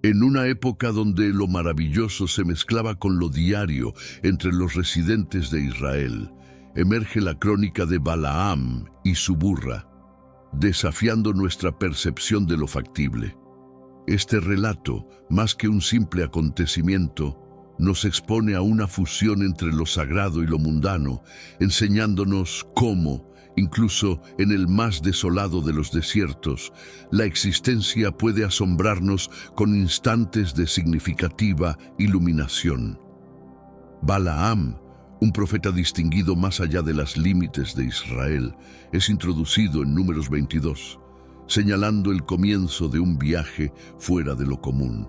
En una época donde lo maravilloso se mezclaba con lo diario entre los residentes de Israel, emerge la crónica de Balaam y su burra, desafiando nuestra percepción de lo factible. Este relato, más que un simple acontecimiento, nos expone a una fusión entre lo sagrado y lo mundano, enseñándonos cómo, incluso en el más desolado de los desiertos, la existencia puede asombrarnos con instantes de significativa iluminación. Balaam, un profeta distinguido más allá de los límites de Israel, es introducido en Números 22, señalando el comienzo de un viaje fuera de lo común.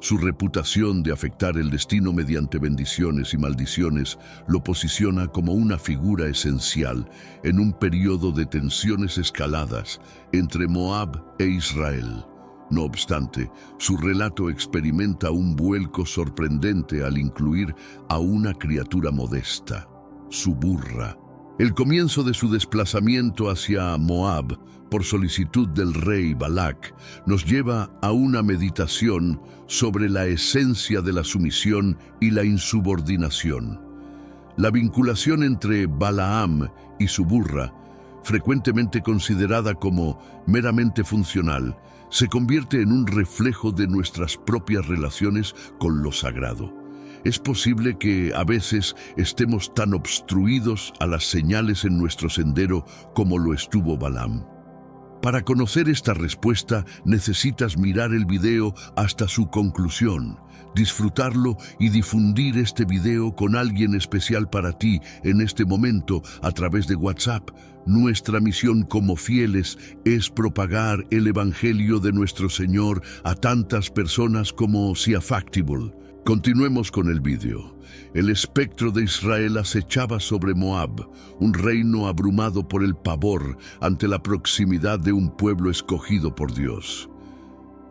Su reputación de afectar el destino mediante bendiciones y maldiciones lo posiciona como una figura esencial en un periodo de tensiones escaladas entre Moab e Israel. No obstante, su relato experimenta un vuelco sorprendente al incluir a una criatura modesta, su burra. El comienzo de su desplazamiento hacia Moab por solicitud del rey Balac nos lleva a una meditación sobre la esencia de la sumisión y la insubordinación. La vinculación entre Balaam y su burra, frecuentemente considerada como meramente funcional, se convierte en un reflejo de nuestras propias relaciones con lo sagrado. Es posible que a veces estemos tan obstruidos a las señales en nuestro sendero como lo estuvo Balaam. Para conocer esta respuesta necesitas mirar el video hasta su conclusión, disfrutarlo y difundir este video con alguien especial para ti en este momento a través de WhatsApp. Nuestra misión como fieles es propagar el Evangelio de nuestro Señor a tantas personas como sea factible. Continuemos con el vídeo. El espectro de Israel acechaba sobre Moab, un reino abrumado por el pavor ante la proximidad de un pueblo escogido por Dios.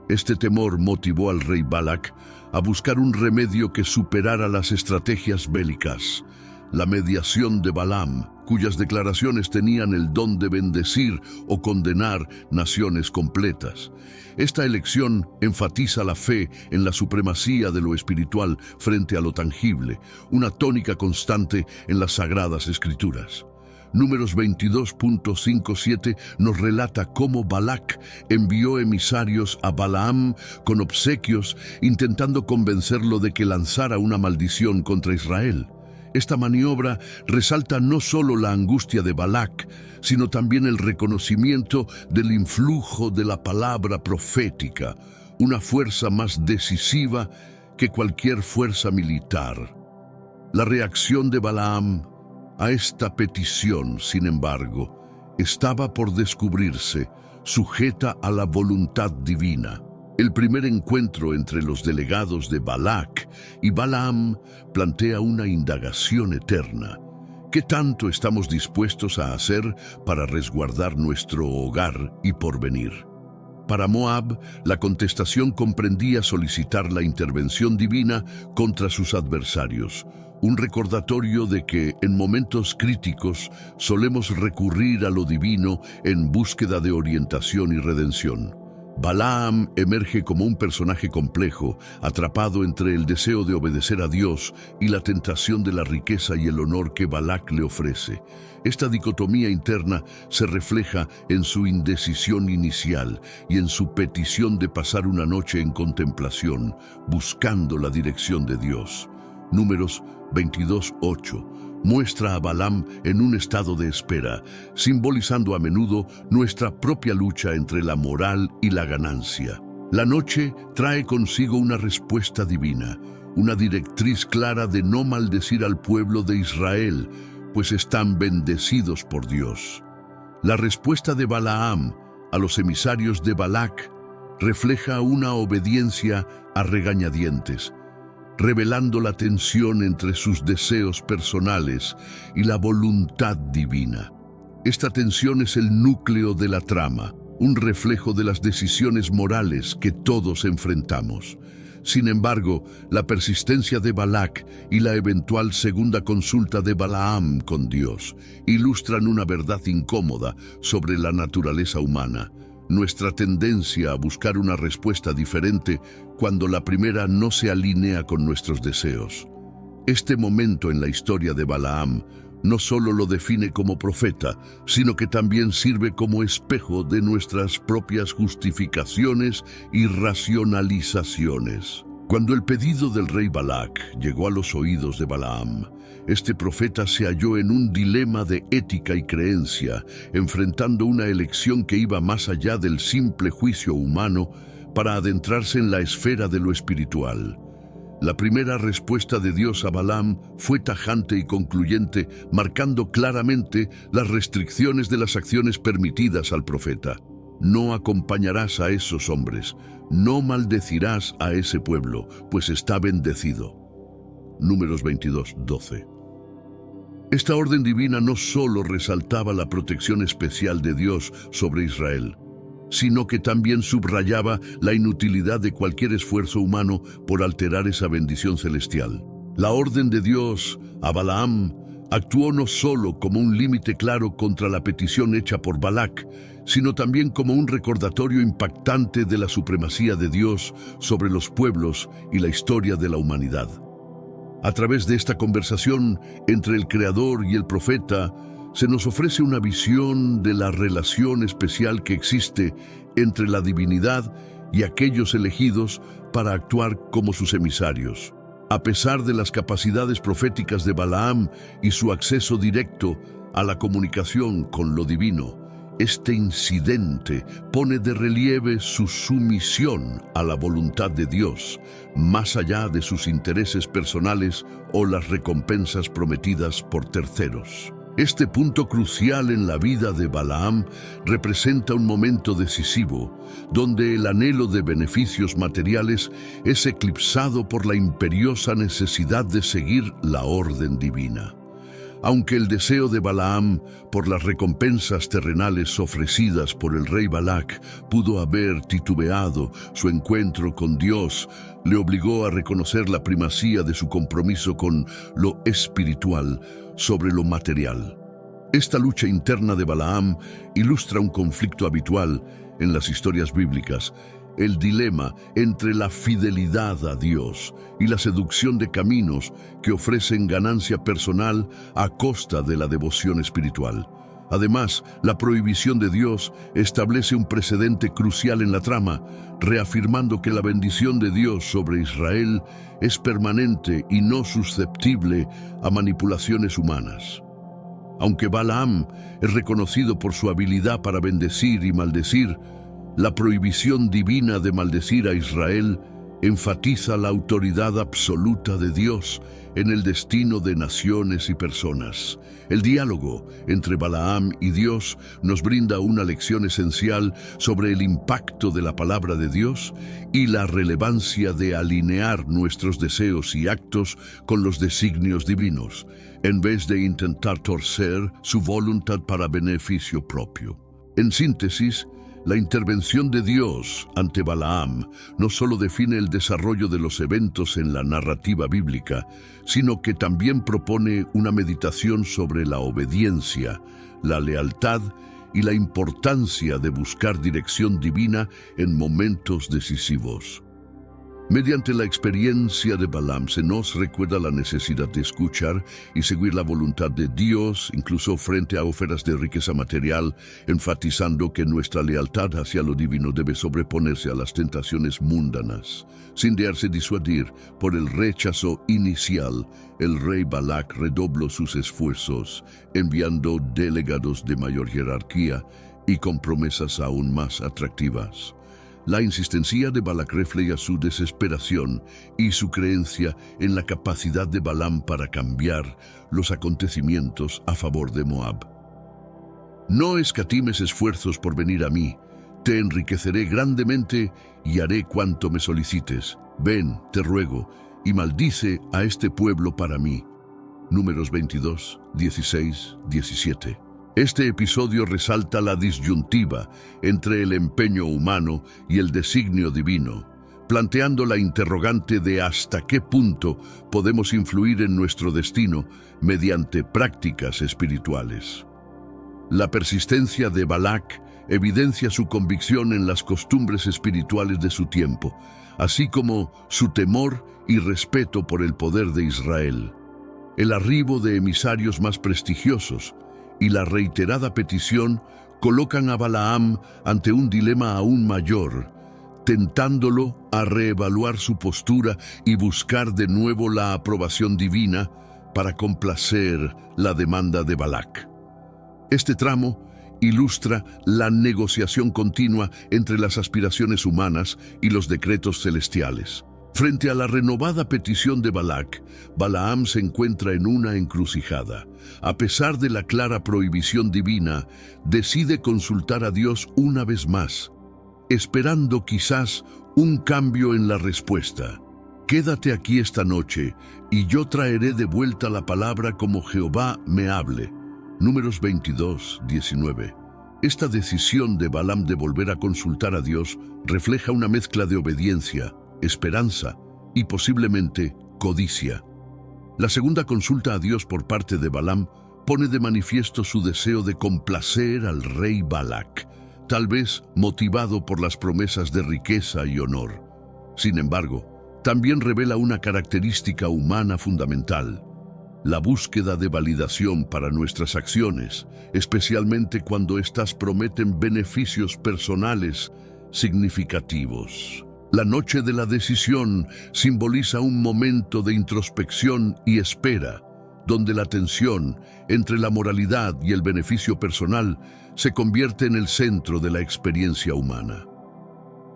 Este temor motivó al rey Balac a buscar un remedio que superara las estrategias bélicas. La mediación de Balaam, cuyas declaraciones tenían el don de bendecir o condenar naciones completas. Esta elección enfatiza la fe en la supremacía de lo espiritual frente a lo tangible, una tónica constante en las Sagradas Escrituras. Números 22.57 nos relata cómo Balac envió emisarios a Balaam con obsequios, intentando convencerlo de que lanzara una maldición contra Israel. Esta maniobra resalta no solo la angustia de Balac, sino también el reconocimiento del influjo de la palabra profética, una fuerza más decisiva que cualquier fuerza militar. La reacción de Balaam a esta petición, sin embargo, estaba por descubrirse, sujeta a la voluntad divina. El primer encuentro entre los delegados de Balac y Balaam plantea una indagación eterna. ¿Qué tanto estamos dispuestos a hacer para resguardar nuestro hogar y porvenir? Para Moab, la contestación comprendía solicitar la intervención divina contra sus adversarios, un recordatorio de que en momentos críticos solemos recurrir a lo divino en búsqueda de orientación y redención. Balaam emerge como un personaje complejo, atrapado entre el deseo de obedecer a Dios y la tentación de la riqueza y el honor que Balac le ofrece. Esta dicotomía interna se refleja en su indecisión inicial y en su petición de pasar una noche en contemplación, buscando la dirección de Dios. Números 22:8 muestra a Balaam en un estado de espera, simbolizando a menudo nuestra propia lucha entre la moral y la ganancia. La noche trae consigo una respuesta divina, una directriz clara de no maldecir al pueblo de Israel, pues están bendecidos por Dios. La respuesta de Balaam a los emisarios de Balac refleja una obediencia a regañadientes, revelando la tensión entre sus deseos personales y la voluntad divina. Esta tensión es el núcleo de la trama, un reflejo de las decisiones morales que todos enfrentamos. Sin embargo, la persistencia de Balac y la eventual segunda consulta de Balaam con Dios ilustran una verdad incómoda sobre la naturaleza humana. nuestra tendencia a buscar una respuesta diferente cuando la primera no se alinea con nuestros deseos. Este momento en la historia de Balaam no solo lo define como profeta, sino que también sirve como espejo de nuestras propias justificaciones y racionalizaciones. Cuando el pedido del rey Balac llegó a los oídos de Balaam, este profeta se halló en un dilema de ética y creencia, enfrentando una elección que iba más allá del simple juicio humano para adentrarse en la esfera de lo espiritual. La primera respuesta de Dios a Balaam fue tajante y concluyente, marcando claramente las restricciones de las acciones permitidas al profeta. No acompañarás a esos hombres, no maldecirás a ese pueblo, pues está bendecido. Números 22:12. Esta orden divina no solo resaltaba la protección especial de Dios sobre Israel, sino que también subrayaba la inutilidad de cualquier esfuerzo humano por alterar esa bendición celestial. La orden de Dios a Balaam actuó no solo como un límite claro contra la petición hecha por Balac, sino también como un recordatorio impactante de la supremacía de Dios sobre los pueblos y la historia de la humanidad. A través de esta conversación entre el Creador y el profeta, se nos ofrece una visión de la relación especial que existe entre la divinidad y aquellos elegidos para actuar como sus emisarios. A pesar de las capacidades proféticas de Balaam y su acceso directo a la comunicación con lo divino, este incidente pone de relieve su sumisión a la voluntad de Dios, más allá de sus intereses personales o las recompensas prometidas por terceros. Este punto crucial en la vida de Balaam representa un momento decisivo, donde el anhelo de beneficios materiales es eclipsado por la imperiosa necesidad de seguir la orden divina. Aunque el deseo de Balaam por las recompensas terrenales ofrecidas por el rey Balac pudo haber titubeado, su encuentro con Dios le obligó a reconocer la primacía de su compromiso con lo espiritual sobre lo material. Esta lucha interna de Balaam ilustra un conflicto habitual en las historias bíblicas, el dilema entre la fidelidad a Dios y la seducción de caminos que ofrecen ganancia personal a costa de la devoción espiritual. Además, la prohibición de Dios establece un precedente crucial en la trama, reafirmando que la bendición de Dios sobre Israel es permanente y no susceptible a manipulaciones humanas. Aunque Balaam es reconocido por su habilidad para bendecir y maldecir, la prohibición divina de maldecir a Israel enfatiza la autoridad absoluta de Dios en el destino de naciones y personas. El diálogo entre Balaam y Dios nos brinda una lección esencial sobre el impacto de la palabra de Dios y la relevancia de alinear nuestros deseos y actos con los designios divinos, en vez de intentar torcer su voluntad para beneficio propio. En síntesis, la intervención de Dios ante Balaam no solo define el desarrollo de los eventos en la narrativa bíblica, sino que también propone una meditación sobre la obediencia, la lealtad y la importancia de buscar dirección divina en momentos decisivos. Mediante la experiencia de Balaam se nos recuerda la necesidad de escuchar y seguir la voluntad de Dios, incluso frente a ofertas de riqueza material, enfatizando que nuestra lealtad hacia lo divino debe sobreponerse a las tentaciones mundanas. Sin dejarse disuadir por el rechazo inicial, el rey Balac redobló sus esfuerzos, enviando delegados de mayor jerarquía y con promesas aún más atractivas. La insistencia de Balac refleja su desesperación y su creencia en la capacidad de Balaam para cambiar los acontecimientos a favor de Moab. No escatimes esfuerzos por venir a mí, te enriqueceré grandemente y haré cuanto me solicites. Ven, te ruego, y maldice a este pueblo para mí. Números 22, 16, 17. Este episodio resalta la disyuntiva entre el empeño humano y el designio divino, planteando la interrogante de hasta qué punto podemos influir en nuestro destino mediante prácticas espirituales. La persistencia de Balac evidencia su convicción en las costumbres espirituales de su tiempo, así como su temor y respeto por el poder de Israel. El arribo de emisarios más prestigiosos y la reiterada petición colocan a Balaam ante un dilema aún mayor, tentándolo a reevaluar su postura y buscar de nuevo la aprobación divina para complacer la demanda de Balac. Este tramo ilustra la negociación continua entre las aspiraciones humanas y los decretos celestiales. Frente a la renovada petición de Balac, Balaam se encuentra en una encrucijada. A pesar de la clara prohibición divina, decide consultar a Dios una vez más, esperando quizás un cambio en la respuesta. Quédate aquí esta noche, y yo traeré de vuelta la palabra como Jehová me hable. Números 22, 19. Esta decisión de Balaam de volver a consultar a Dios refleja una mezcla de obediencia, esperanza y posiblemente codicia. La segunda consulta a Dios por parte de Balaam pone de manifiesto su deseo de complacer al rey Balac, tal vez motivado por las promesas de riqueza y honor. Sin embargo, también revela una característica humana fundamental: la búsqueda de validación para nuestras acciones, especialmente cuando éstas prometen beneficios personales significativos. La noche de la decisión simboliza un momento de introspección y espera, donde la tensión entre la moralidad y el beneficio personal se convierte en el centro de la experiencia humana.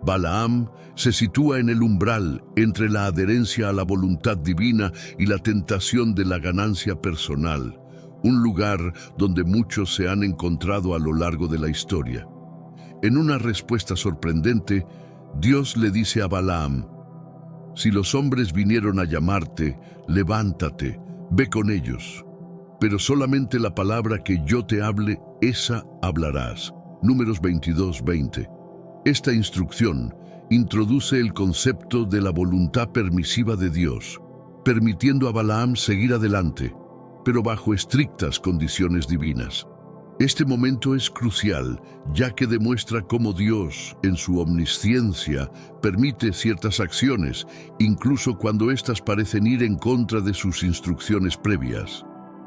Balaam se sitúa en el umbral entre la adherencia a la voluntad divina y la tentación de la ganancia personal, un lugar donde muchos se han encontrado a lo largo de la historia. En una respuesta sorprendente, Dios le dice a Balaam: si los hombres vinieron a llamarte, levántate, ve con ellos, pero solamente la palabra que yo te hable, esa hablarás. Números 22, 20. Esta instrucción introduce el concepto de la voluntad permisiva de Dios, permitiendo a Balaam seguir adelante, pero bajo estrictas condiciones divinas. Este momento es crucial, ya que demuestra cómo Dios, en su omnisciencia, permite ciertas acciones, incluso cuando éstas parecen ir en contra de sus instrucciones previas.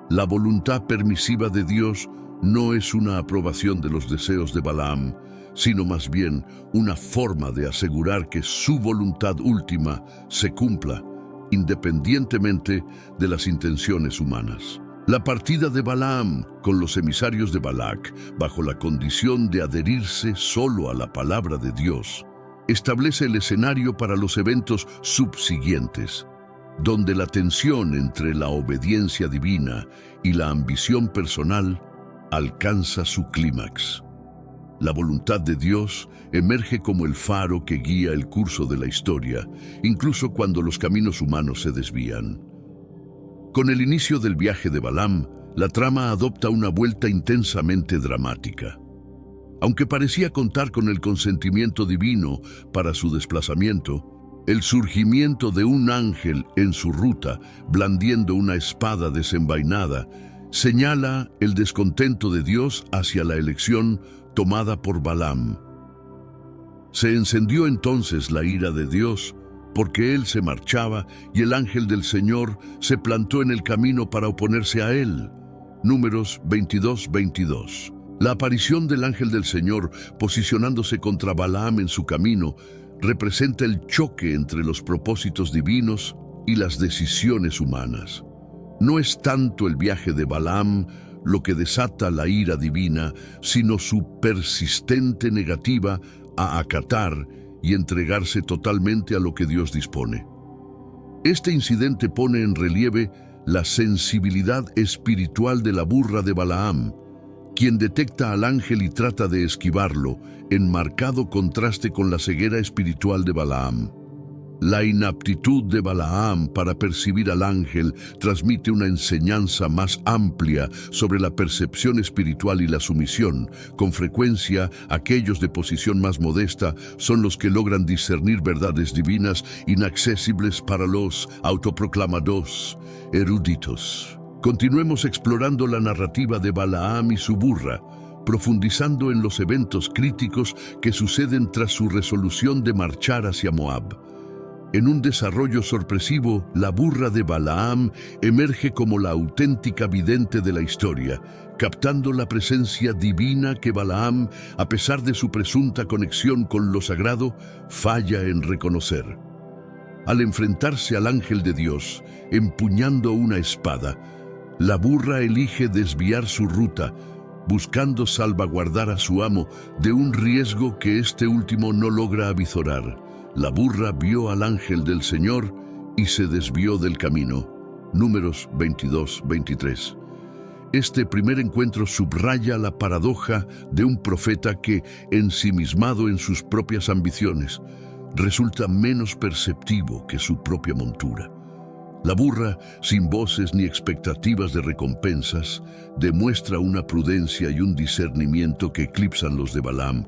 La voluntad permisiva de Dios no es una aprobación de los deseos de Balaam, sino más bien una forma de asegurar que su voluntad última se cumpla, independientemente de las intenciones humanas. La partida de Balaam con los emisarios de Balac, bajo la condición de adherirse solo a la palabra de Dios, establece el escenario para los eventos subsiguientes, donde la tensión entre la obediencia divina y la ambición personal alcanza su clímax. La voluntad de Dios emerge como el faro que guía el curso de la historia, incluso cuando los caminos humanos se desvían. Con el inicio del viaje de Balaam, la trama adopta una vuelta intensamente dramática. Aunque parecía contar con el consentimiento divino para su desplazamiento, el surgimiento de un ángel en su ruta, blandiendo una espada desenvainada, señala el descontento de Dios hacia la elección tomada por Balaam. Se encendió entonces la ira de Dios, porque él se marchaba y el ángel del Señor se plantó en el camino para oponerse a él. Números 22, 22. La aparición del ángel del Señor posicionándose contra Balaam en su camino representa el choque entre los propósitos divinos y las decisiones humanas. No es tanto el viaje de Balaam lo que desata la ira divina, sino su persistente negativa a acatar y entregarse totalmente a lo que Dios dispone. Este incidente pone en relieve la sensibilidad espiritual de la burra de Balaam, quien detecta al ángel y trata de esquivarlo, en marcado contraste con la ceguera espiritual de Balaam. La inaptitud de Balaam para percibir al ángel transmite una enseñanza más amplia sobre la percepción espiritual y la sumisión. Con frecuencia, aquellos de posición más modesta son los que logran discernir verdades divinas inaccesibles para los autoproclamados eruditos. Continuemos explorando la narrativa de Balaam y su burra, profundizando en los eventos críticos que suceden tras su resolución de marchar hacia Moab. En un desarrollo sorpresivo, la burra de Balaam emerge como la auténtica vidente de la historia, captando la presencia divina que Balaam, a pesar de su presunta conexión con lo sagrado, falla en reconocer. Al enfrentarse al ángel de Dios, empuñando una espada, la burra elige desviar su ruta, buscando salvaguardar a su amo de un riesgo que este último no logra avizorar. La burra vio al ángel del Señor y se desvió del camino. Números 22-23. Este primer encuentro subraya la paradoja de un profeta que, ensimismado en sus propias ambiciones, resulta menos perceptivo que su propia montura. La burra, sin voces ni expectativas de recompensas, demuestra una prudencia y un discernimiento que eclipsan los de Balaam,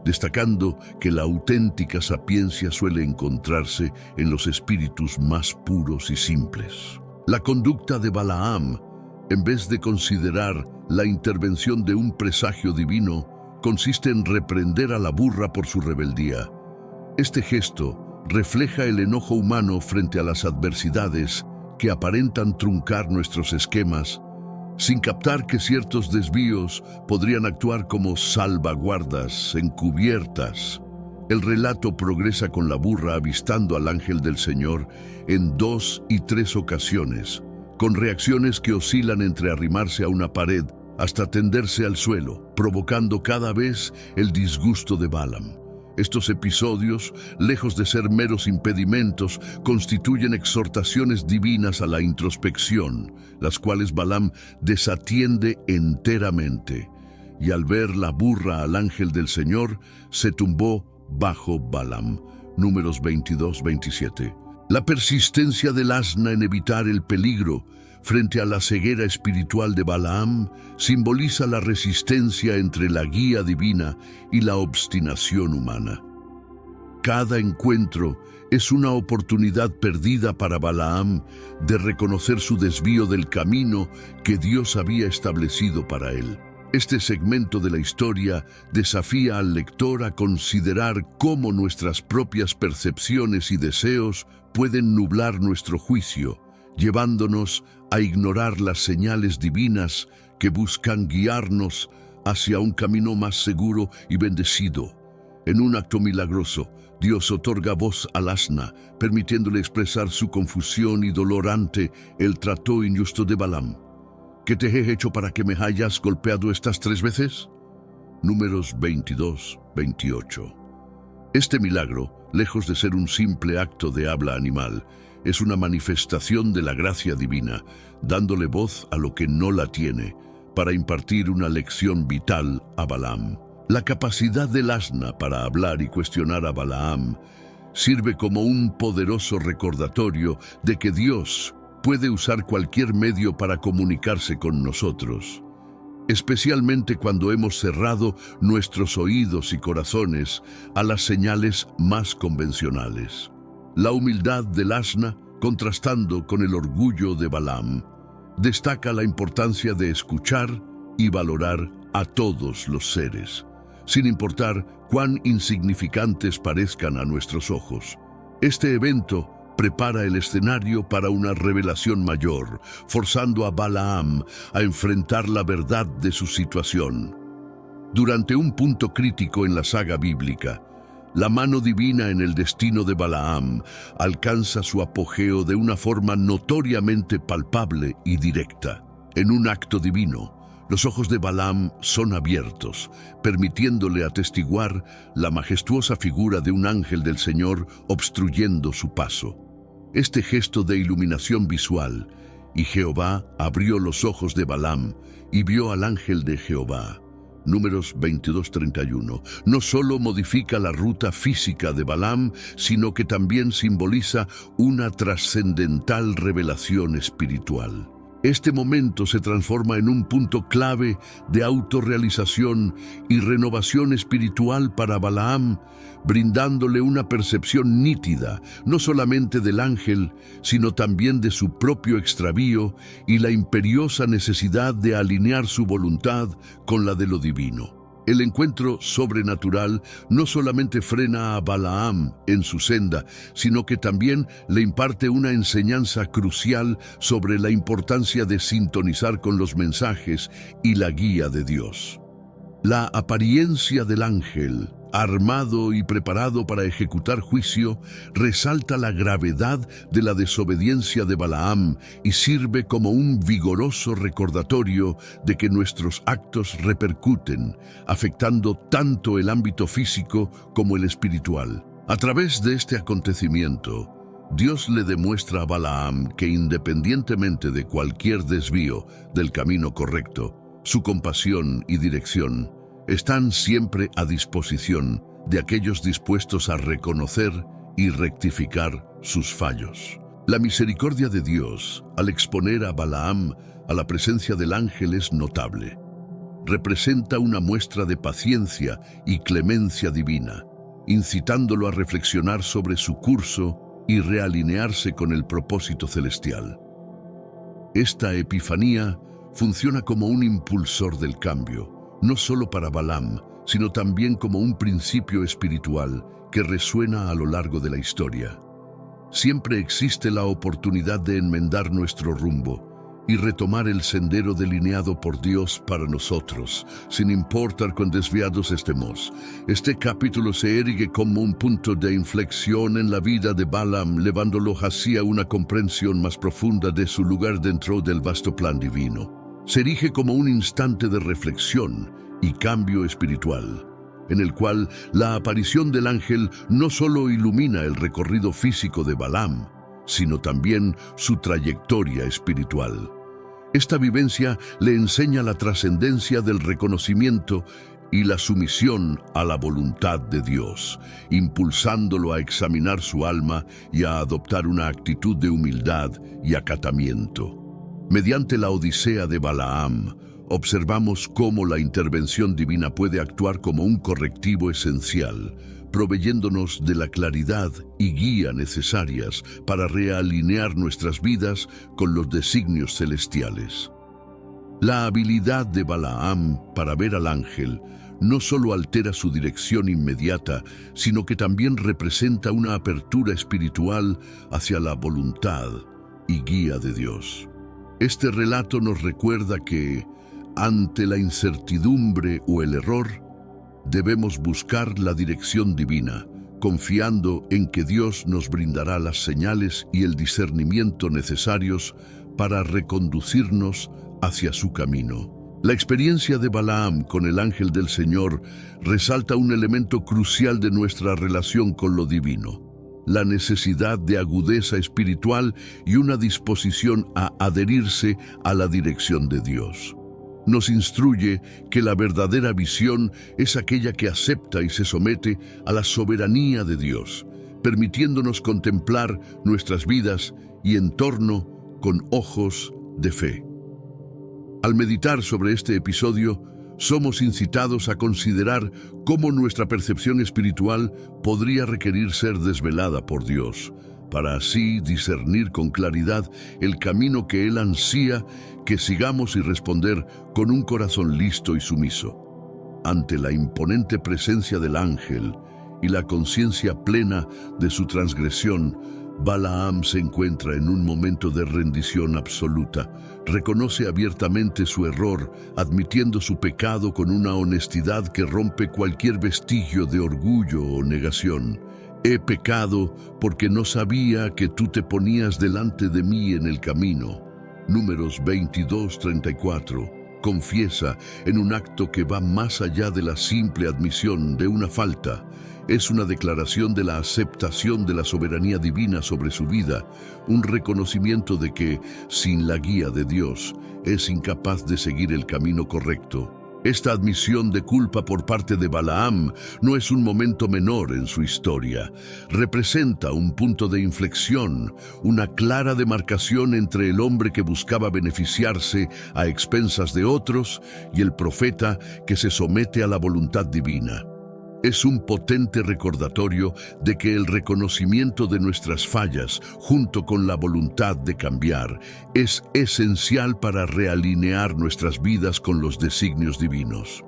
destacando que la auténtica sapiencia suele encontrarse en los espíritus más puros y simples. La conducta de Balaam, en vez de considerar la intervención de un presagio divino, consiste en reprender a la burra por su rebeldía. Este gesto refleja el enojo humano frente a las adversidades que aparentan truncar nuestros esquemas, sin captar que ciertos desvíos podrían actuar como salvaguardas encubiertas. El relato progresa con la burra avistando al ángel del Señor en 2 y 3 ocasiones, con reacciones que oscilan entre arrimarse a una pared hasta tenderse al suelo, provocando cada vez el disgusto de Balaam. Estos episodios, lejos de ser meros impedimentos, constituyen exhortaciones divinas a la introspección, las cuales Balaam desatiende enteramente. Y al ver la burra al ángel del Señor, se tumbó bajo Balaam. Números 22-27. La persistencia del asna en evitar el peligro frente a la ceguera espiritual de Balaam simboliza la resistencia entre la guía divina y la obstinación humana. Cada encuentro es una oportunidad perdida para Balaam de reconocer su desvío del camino que Dios había establecido para él. Este segmento de la historia desafía al lector a considerar cómo nuestras propias percepciones y deseos pueden nublar nuestro juicio, llevándonos a ignorar las señales divinas que buscan guiarnos hacia un camino más seguro y bendecido. En un acto milagroso, Dios otorga voz al asna, permitiéndole expresar su confusión y dolor ante el trato injusto de Balaam. ¿Qué te he hecho para que me hayas golpeado estas 3 veces? Números 22-28. Este milagro, lejos de ser un simple acto de habla animal, es una manifestación de la gracia divina, dándole voz a lo que no la tiene, para impartir una lección vital a Balaam. La capacidad del asna para hablar y cuestionar a Balaam sirve como un poderoso recordatorio de que Dios puede usar cualquier medio para comunicarse con nosotros, especialmente cuando hemos cerrado nuestros oídos y corazones a las señales más convencionales. La humildad del asna, contrastando con el orgullo de Balaam, destaca la importancia de escuchar y valorar a todos los seres, sin importar cuán insignificantes parezcan a nuestros ojos. Este evento prepara el escenario para una revelación mayor, forzando a Balaam a enfrentar la verdad de su situación. Durante un punto crítico en la saga bíblica, la mano divina en el destino de Balaam alcanza su apogeo de una forma notoriamente palpable y directa. En un acto divino, los ojos de Balaam son abiertos, permitiéndole atestiguar la majestuosa figura de un ángel del Señor obstruyendo su paso. Este gesto de iluminación visual, y Jehová abrió los ojos de Balaam y vio al ángel de Jehová. Números 22-31, no solo modifica la ruta física de Balaam, sino que también simboliza una trascendental revelación espiritual. Este momento se transforma en un punto clave de autorrealización y renovación espiritual para Balaam, brindándole una percepción nítida, no solamente del ángel, sino también de su propio extravío y la imperiosa necesidad de alinear su voluntad con la de lo divino. El encuentro sobrenatural no solamente frena a Balaam en su senda, sino que también le imparte una enseñanza crucial sobre la importancia de sintonizar con los mensajes y la guía de Dios. La apariencia del ángel, armado y preparado para ejecutar juicio, resalta la gravedad de la desobediencia de Balaam y sirve como un vigoroso recordatorio de que nuestros actos repercuten, afectando tanto el ámbito físico como el espiritual. A través de este acontecimiento, Dios le demuestra a Balaam que independientemente de cualquier desvío del camino correcto, su compasión y dirección están siempre a disposición de aquellos dispuestos a reconocer y rectificar sus fallos. La misericordia de Dios, al exponer a Balaam a la presencia del ángel, es notable. Representa una muestra de paciencia y clemencia divina, incitándolo a reflexionar sobre su curso y realinearse con el propósito celestial. Esta epifanía funciona como un impulsor del cambio, no solo para Balaam, sino también como un principio espiritual que resuena a lo largo de la historia. Siempre existe la oportunidad de enmendar nuestro rumbo y retomar el sendero delineado por Dios para nosotros, sin importar cuán desviados estemos. Este capítulo se erige como un punto de inflexión en la vida de Balaam, llevándolo hacia una comprensión más profunda de su lugar dentro del vasto plan divino. Se erige como un instante de reflexión y cambio espiritual, en el cual la aparición del ángel no solo ilumina el recorrido físico de Balaam, sino también su trayectoria espiritual. Esta vivencia le enseña la trascendencia del reconocimiento y la sumisión a la voluntad de Dios, impulsándolo a examinar su alma y a adoptar una actitud de humildad y acatamiento. Mediante la odisea de Balaam, observamos cómo la intervención divina puede actuar como un correctivo esencial, proveyéndonos de la claridad y guía necesarias para realinear nuestras vidas con los designios celestiales. La habilidad de Balaam para ver al ángel no solo altera su dirección inmediata, sino que también representa una apertura espiritual hacia la voluntad y guía de Dios. Este relato nos recuerda que, ante la incertidumbre o el error, debemos buscar la dirección divina, confiando en que Dios nos brindará las señales y el discernimiento necesarios para reconducirnos hacia su camino. La experiencia de Balaam con el ángel del Señor resalta un elemento crucial de nuestra relación con lo divino: la necesidad de agudeza espiritual y una disposición a adherirse a la dirección de Dios. Nos instruye que la verdadera visión es aquella que acepta y se somete a la soberanía de Dios, permitiéndonos contemplar nuestras vidas y entorno con ojos de fe. Al meditar sobre este episodio, somos incitados a considerar cómo nuestra percepción espiritual podría requerir ser desvelada por Dios, para así discernir con claridad el camino que Él ansía que sigamos y responder con un corazón listo y sumiso. Ante la imponente presencia del ángel y la conciencia plena de su transgresión, Balaam se encuentra en un momento de rendición absoluta. Reconoce abiertamente su error, admitiendo su pecado con una honestidad que rompe cualquier vestigio de orgullo o negación. He pecado porque no sabía que tú te ponías delante de mí en el camino. Números 22:34. Confiesa en un acto que va más allá de la simple admisión de una falta. Es una declaración de la aceptación de la soberanía divina sobre su vida, un reconocimiento de que, sin la guía de Dios, es incapaz de seguir el camino correcto. Esta admisión de culpa por parte de Balaam no es un momento menor en su historia. Representa un punto de inflexión, una clara demarcación entre el hombre que buscaba beneficiarse a expensas de otros y el profeta que se somete a la voluntad divina. Es un potente recordatorio de que el reconocimiento de nuestras fallas, junto con la voluntad de cambiar, es esencial para realinear nuestras vidas con los designios divinos.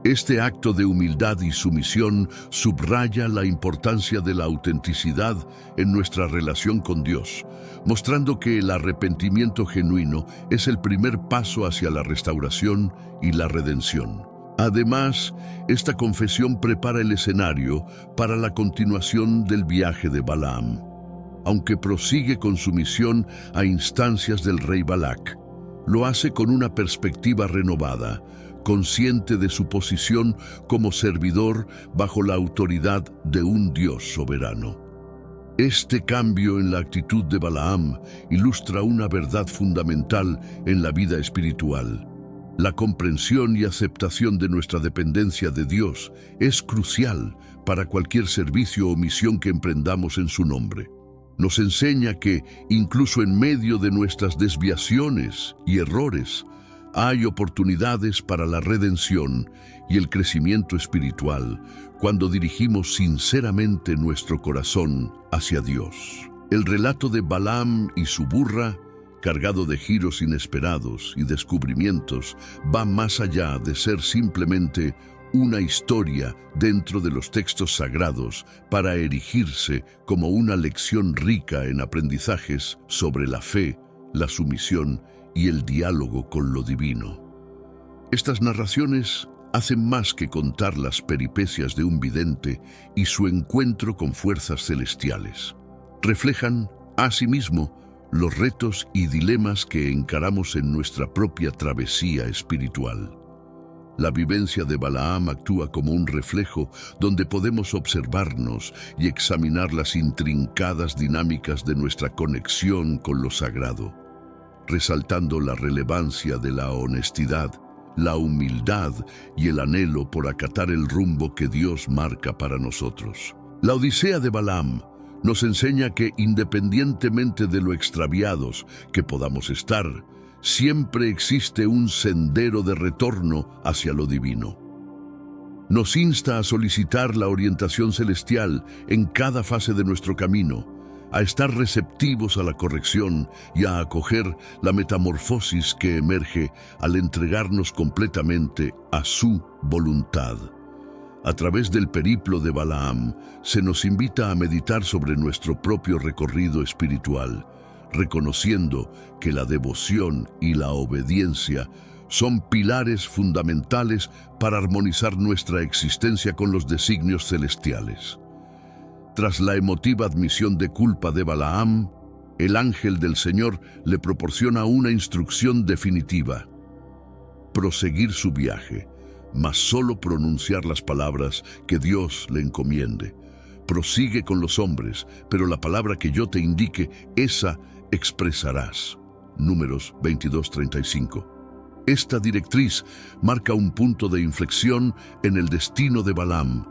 Este acto de humildad y sumisión subraya la importancia de la autenticidad en nuestra relación con Dios, mostrando que el arrepentimiento genuino es el primer paso hacia la restauración y la redención. Además, esta confesión prepara el escenario para la continuación del viaje de Balaam, aunque prosigue con su misión a instancias del rey Balac. Lo hace con una perspectiva renovada, consciente de su posición como servidor bajo la autoridad de un Dios soberano. Este cambio en la actitud de Balaam ilustra una verdad fundamental en la vida espiritual. La comprensión y aceptación de nuestra dependencia de Dios es crucial para cualquier servicio o misión que emprendamos en su nombre. Nos enseña que, incluso en medio de nuestras desviaciones y errores, hay oportunidades para la redención y el crecimiento espiritual cuando dirigimos sinceramente nuestro corazón hacia Dios. El relato de Balaam y su burra, cargado de giros inesperados y descubrimientos, va más allá de ser simplemente una historia dentro de los textos sagrados para erigirse como una lección rica en aprendizajes sobre la fe, la sumisión y el diálogo con lo divino. Estas narraciones hacen más que contar las peripecias de un vidente y su encuentro con fuerzas celestiales. Reflejan, asimismo, los retos y dilemas que encaramos en nuestra propia travesía espiritual. La vivencia de Balaam actúa como un reflejo donde podemos observarnos y examinar las intrincadas dinámicas de nuestra conexión con lo sagrado, resaltando la relevancia de la honestidad, la humildad y el anhelo por acatar el rumbo que Dios marca para nosotros. La Odisea de Balaam nos enseña que, independientemente de lo extraviados que podamos estar, siempre existe un sendero de retorno hacia lo divino. Nos insta a solicitar la orientación celestial en cada fase de nuestro camino, a estar receptivos a la corrección y a acoger la metamorfosis que emerge al entregarnos completamente a su voluntad. A través del periplo de Balaam, se nos invita a meditar sobre nuestro propio recorrido espiritual, reconociendo que la devoción y la obediencia son pilares fundamentales para armonizar nuestra existencia con los designios celestiales. Tras la emotiva admisión de culpa de Balaam, el ángel del Señor le proporciona una instrucción definitiva: proseguir su viaje, mas solo pronunciar las palabras que Dios le encomiende. Prosigue con los hombres, pero la palabra que yo te indique, esa expresarás. Números 22:35. Esta directriz marca un punto de inflexión en el destino de Balaam,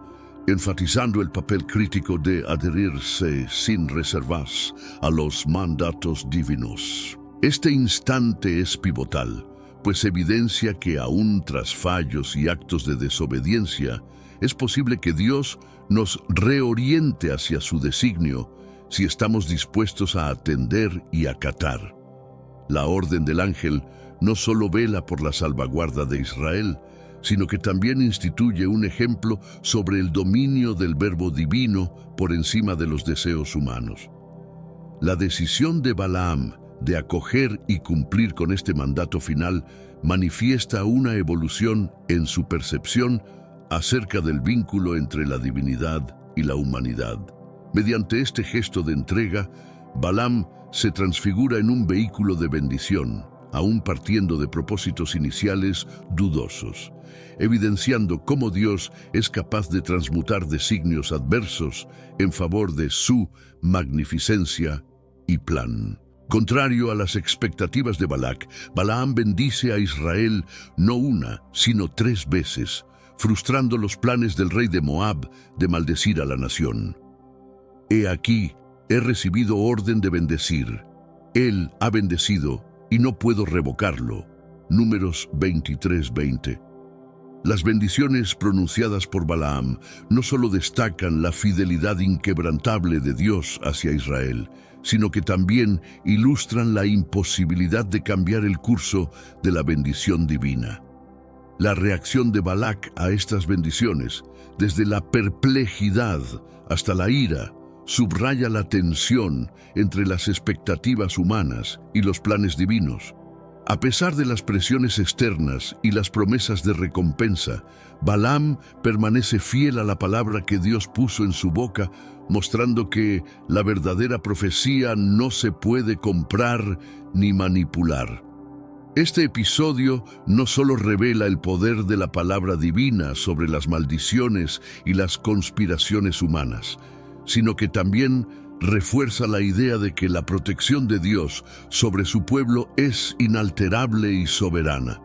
enfatizando el papel crítico de adherirse sin reservas a los mandatos divinos. Este instante es pivotal, pues evidencia que aún tras fallos y actos de desobediencia, es posible que Dios nos reoriente hacia su designio si estamos dispuestos a atender y acatar. La orden del ángel no solo vela por la salvaguarda de Israel, sino que también instituye un ejemplo sobre el dominio del verbo divino por encima de los deseos humanos. La decisión de Balaam de acoger y cumplir con este mandato final manifiesta una evolución en su percepción acerca del vínculo entre la divinidad y la humanidad. Mediante este gesto de entrega, Balaam se transfigura en un vehículo de bendición, aún partiendo de propósitos iniciales dudosos, evidenciando cómo Dios es capaz de transmutar designios adversos en favor de su magnificencia y plan. Contrario a las expectativas de Balac, Balaam bendice a Israel no una, sino 3 veces, frustrando los planes del rey de Moab de maldecir a la nación. He aquí, he recibido orden de bendecir. Él ha bendecido y no puedo revocarlo. Números 23:20. Las bendiciones pronunciadas por Balaam no solo destacan la fidelidad inquebrantable de Dios hacia Israel, sino que también ilustran la imposibilidad de cambiar el curso de la bendición divina. La reacción de Balac a estas bendiciones, desde la perplejidad hasta la ira, subraya la tensión entre las expectativas humanas y los planes divinos. A pesar de las presiones externas y las promesas de recompensa, Balaam permanece fiel a la palabra que Dios puso en su boca, mostrando que la verdadera profecía no se puede comprar ni manipular. Este episodio no solo revela el poder de la palabra divina sobre las maldiciones y las conspiraciones humanas, sino que también refuerza la idea de que la protección de Dios sobre su pueblo es inalterable y soberana,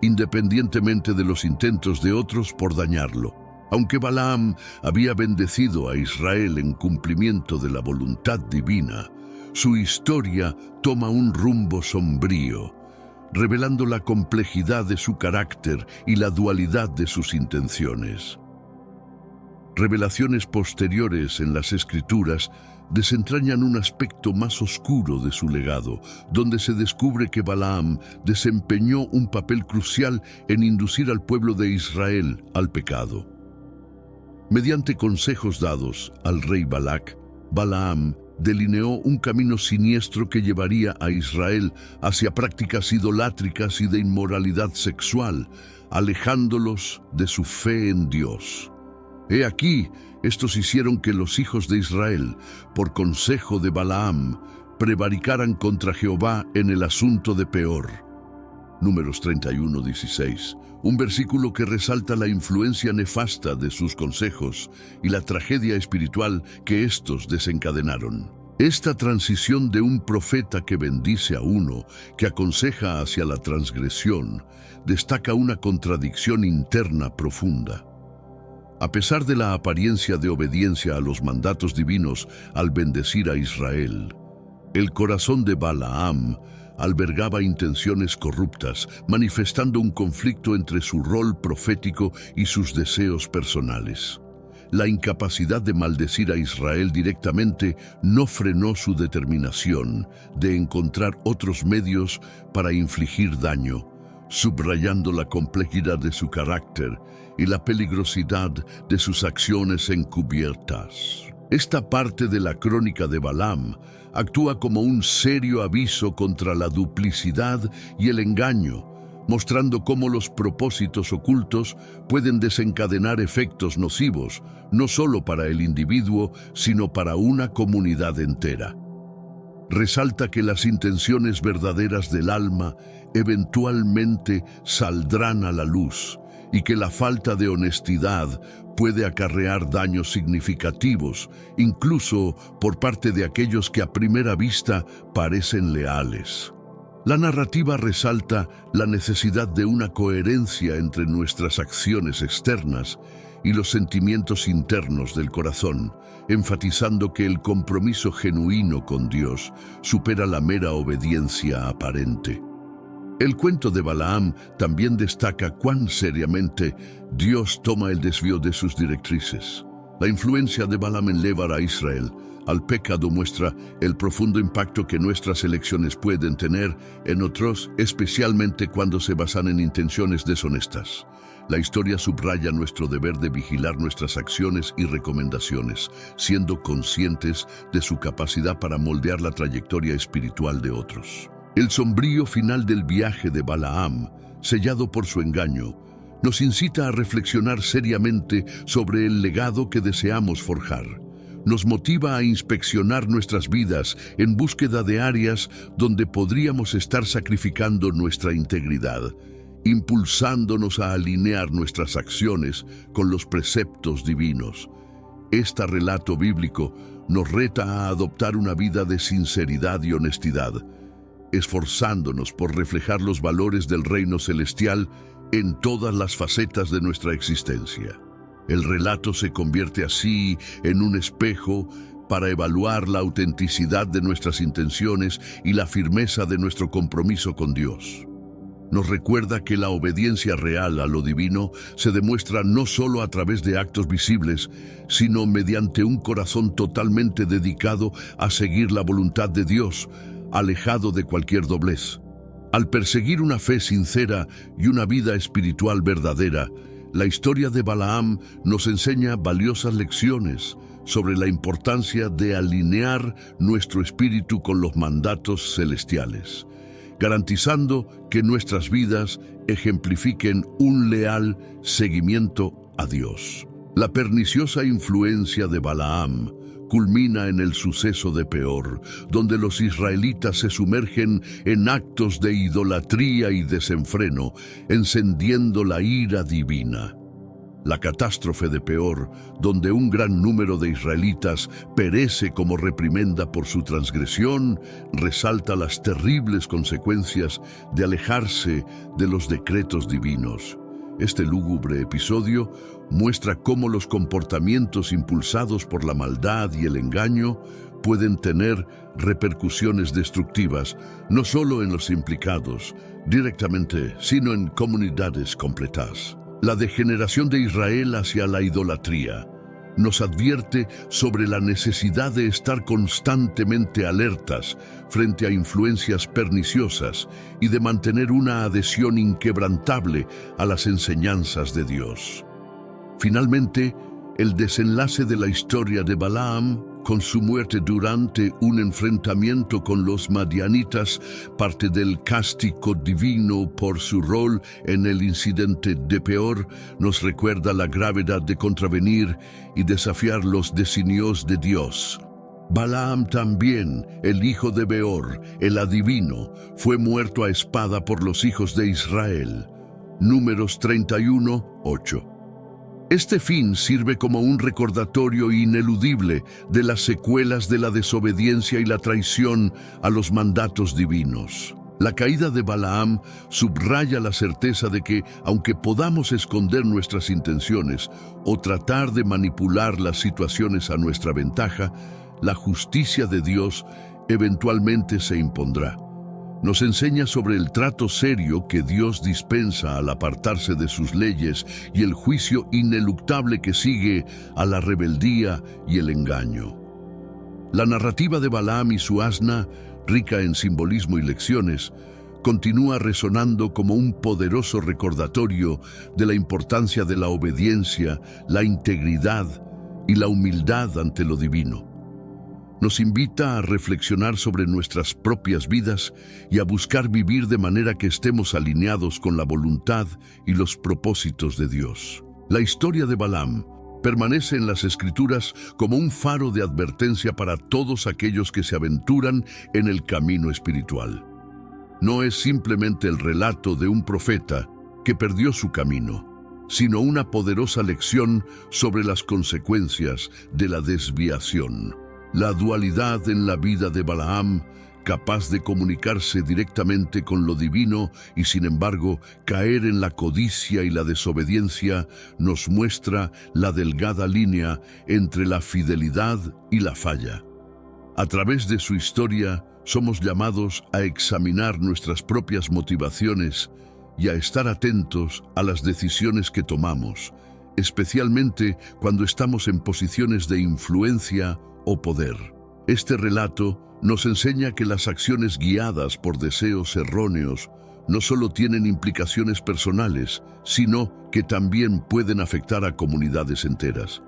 independientemente de los intentos de otros por dañarlo. Aunque Balaam había bendecido a Israel en cumplimiento de la voluntad divina, su historia toma un rumbo sombrío, revelando la complejidad de su carácter y la dualidad de sus intenciones. Revelaciones posteriores en las Escrituras desentrañan un aspecto más oscuro de su legado, donde se descubre que Balaam desempeñó un papel crucial en inducir al pueblo de Israel al pecado. Mediante consejos dados al rey Balac, Balaam delineó un camino siniestro que llevaría a Israel hacia prácticas idolátricas y de inmoralidad sexual, alejándolos de su fe en Dios. He aquí, estos hicieron que los hijos de Israel, por consejo de Balaam, prevaricaran contra Jehová en el asunto de Peor. Números 31:16, un versículo que resalta la influencia nefasta de sus consejos y la tragedia espiritual que estos desencadenaron. Esta transición de un profeta que bendice a uno, que aconseja hacia la transgresión, destaca una contradicción interna profunda. A pesar de la apariencia de obediencia a los mandatos divinos al bendecir a Israel, el corazón de Balaam albergaba intenciones corruptas, manifestando un conflicto entre su rol profético y sus deseos personales. La incapacidad de maldecir a Israel directamente no frenó su determinación de encontrar otros medios para infligir daño, subrayando la complejidad de su carácter y la peligrosidad de sus acciones encubiertas. Esta parte de la crónica de Balaam actúa como un serio aviso contra la duplicidad y el engaño, mostrando cómo los propósitos ocultos pueden desencadenar efectos nocivos, no solo para el individuo, sino para una comunidad entera. Resalta que las intenciones verdaderas del alma eventualmente saldrán a la luz y que la falta de honestidad puede acarrear daños significativos, incluso por parte de aquellos que a primera vista parecen leales. La narrativa resalta la necesidad de una coherencia entre nuestras acciones externas y los sentimientos internos del corazón, enfatizando que el compromiso genuino con Dios supera la mera obediencia aparente. El cuento de Balaam también destaca cuán seriamente Dios toma el desvío de sus directrices. La influencia de Balaam en llevar a Israel al pecado muestra el profundo impacto que nuestras elecciones pueden tener en otros, especialmente cuando se basan en intenciones deshonestas. La historia subraya nuestro deber de vigilar nuestras acciones y recomendaciones, siendo conscientes de su capacidad para moldear la trayectoria espiritual de otros. El sombrío final del viaje de Balaam, sellado por su engaño, nos incita a reflexionar seriamente sobre el legado que deseamos forjar. Nos motiva a inspeccionar nuestras vidas en búsqueda de áreas donde podríamos estar sacrificando nuestra integridad, impulsándonos a alinear nuestras acciones con los preceptos divinos. Este relato bíblico nos reta a adoptar una vida de sinceridad y honestidad, esforzándonos por reflejar los valores del reino celestial en todas las facetas de nuestra existencia. El relato se convierte así en un espejo para evaluar la autenticidad de nuestras intenciones y la firmeza de nuestro compromiso con Dios. Nos recuerda que la obediencia real a lo divino se demuestra no solo a través de actos visibles, sino mediante un corazón totalmente dedicado a seguir la voluntad de Dios, alejado de cualquier doblez. Al perseguir una fe sincera y una vida espiritual verdadera, la historia de Balaam nos enseña valiosas lecciones sobre la importancia de alinear nuestro espíritu con los mandatos celestiales, garantizando que nuestras vidas ejemplifiquen un leal seguimiento a Dios. La perniciosa influencia de Balaam culmina en el suceso de Peor, donde los israelitas se sumergen en actos de idolatría y desenfreno, encendiendo la ira divina. La catástrofe de Peor, donde un gran número de israelitas perece como reprimenda por su transgresión, resalta las terribles consecuencias de alejarse de los decretos divinos. Este lúgubre episodio muestra cómo los comportamientos impulsados por la maldad y el engaño pueden tener repercusiones destructivas, no solo en los implicados directamente, sino en comunidades completas. La degeneración de Israel hacia la idolatría nos advierte sobre la necesidad de estar constantemente alertas frente a influencias perniciosas y de mantener una adhesión inquebrantable a las enseñanzas de Dios. Finalmente, el desenlace de la historia de Balaam, con su muerte durante un enfrentamiento con los madianitas, parte del castigo divino por su rol en el incidente de Peor, nos recuerda la gravedad de contravenir y desafiar los designios de Dios. Balaam también, el hijo de Beor, el adivino, fue muerto a espada por los hijos de Israel. Números 31:8. Este fin sirve como un recordatorio ineludible de las secuelas de la desobediencia y la traición a los mandatos divinos. La caída de Balaam subraya la certeza de que, aunque podamos esconder nuestras intenciones o tratar de manipular las situaciones a nuestra ventaja, la justicia de Dios eventualmente se impondrá. Nos enseña sobre el trato serio que Dios dispensa al apartarse de sus leyes y el juicio ineluctable que sigue a la rebeldía y el engaño. La narrativa de Balaam y su asna, rica en simbolismo y lecciones, continúa resonando como un poderoso recordatorio de la importancia de la obediencia, la integridad y la humildad ante lo divino. Nos invita a reflexionar sobre nuestras propias vidas y a buscar vivir de manera que estemos alineados con la voluntad y los propósitos de Dios. La historia de Balaam permanece en las Escrituras como un faro de advertencia para todos aquellos que se aventuran en el camino espiritual. No es simplemente el relato de un profeta que perdió su camino, sino una poderosa lección sobre las consecuencias de la desviación. La dualidad en la vida de Balaam, capaz de comunicarse directamente con lo divino y sin embargo caer en la codicia y la desobediencia, nos muestra la delgada línea entre la fidelidad y la falla. A través de su historia, somos llamados a examinar nuestras propias motivaciones y a estar atentos a las decisiones que tomamos, especialmente cuando estamos en posiciones de influencia o poder. Este relato nos enseña que las acciones guiadas por deseos erróneos no solo tienen implicaciones personales, sino que también pueden afectar a comunidades enteras.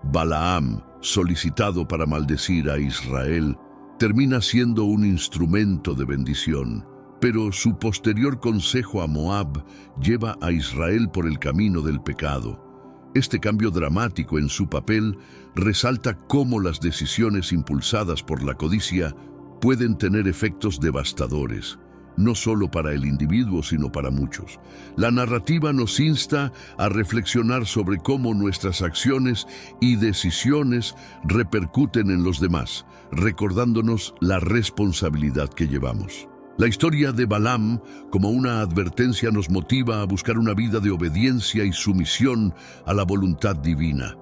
Balaam, solicitado para maldecir a Israel, termina siendo un instrumento de bendición, pero su posterior consejo a Moab lleva a Israel por el camino del pecado. Este cambio dramático en su papel resalta cómo las decisiones impulsadas por la codicia pueden tener efectos devastadores, no solo para el individuo, sino para muchos. La narrativa nos insta a reflexionar sobre cómo nuestras acciones y decisiones repercuten en los demás, recordándonos la responsabilidad que llevamos. La historia de Balaam, como una advertencia, nos motiva a buscar una vida de obediencia y sumisión a la voluntad divina.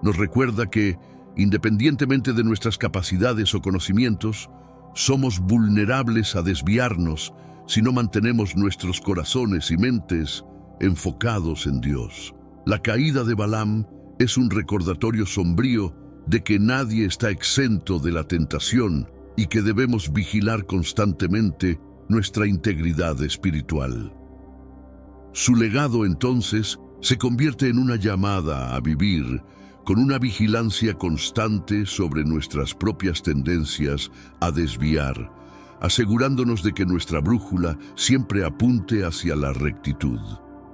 Nos recuerda que, independientemente de nuestras capacidades o conocimientos, somos vulnerables a desviarnos si no mantenemos nuestros corazones y mentes enfocados en Dios. La caída de Balaam es un recordatorio sombrío de que nadie está exento de la tentación y que debemos vigilar constantemente nuestra integridad espiritual. Su legado, entonces, se convierte en una llamada a vivir con una vigilancia constante sobre nuestras propias tendencias a desviar, asegurándonos de que nuestra brújula siempre apunte hacia la rectitud.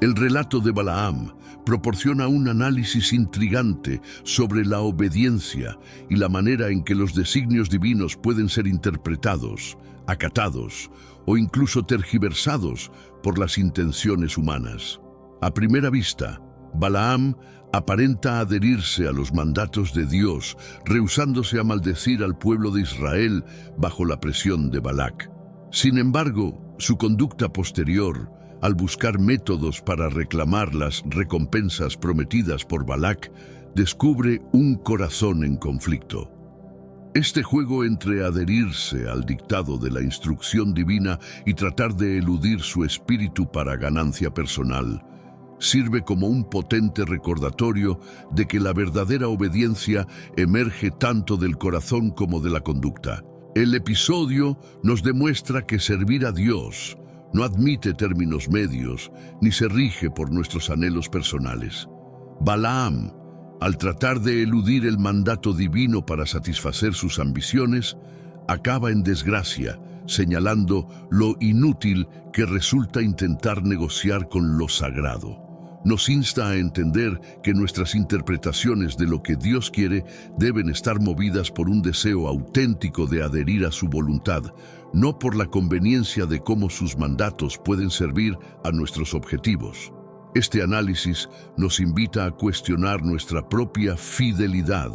El relato de Balaam proporciona un análisis intrigante sobre la obediencia y la manera en que los designios divinos pueden ser interpretados, acatados o incluso tergiversados por las intenciones humanas. A primera vista, Balaam aparenta adherirse a los mandatos de Dios, rehusándose a maldecir al pueblo de Israel bajo la presión de Balac. Sin embargo, su conducta posterior, al buscar métodos para reclamar las recompensas prometidas por Balac, descubre un corazón en conflicto. Este juego entre adherirse al dictado de la instrucción divina y tratar de eludir su espíritu para ganancia personal sirve como un potente recordatorio de que la verdadera obediencia emerge tanto del corazón como de la conducta. El episodio nos demuestra que servir a Dios no admite términos medios ni se rige por nuestros anhelos personales. Balaam, al tratar de eludir el mandato divino para satisfacer sus ambiciones, acaba en desgracia, señalando lo inútil que resulta intentar negociar con lo sagrado. Nos insta a entender que nuestras interpretaciones de lo que Dios quiere deben estar movidas por un deseo auténtico de adherir a su voluntad, no por la conveniencia de cómo sus mandatos pueden servir a nuestros objetivos. Este análisis nos invita a cuestionar nuestra propia fidelidad,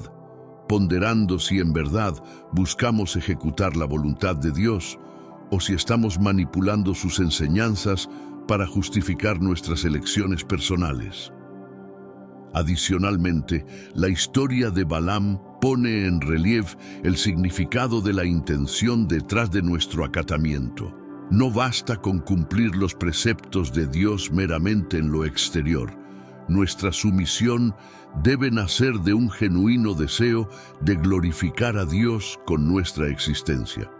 ponderando si en verdad buscamos ejecutar la voluntad de Dios o si estamos manipulando sus enseñanzas para justificar nuestras elecciones personales. Adicionalmente, la historia de Balaam pone en relieve el significado de la intención detrás de nuestro acatamiento. No basta con cumplir los preceptos de Dios meramente en lo exterior. Nuestra sumisión debe nacer de un genuino deseo de glorificar a Dios con nuestra existencia.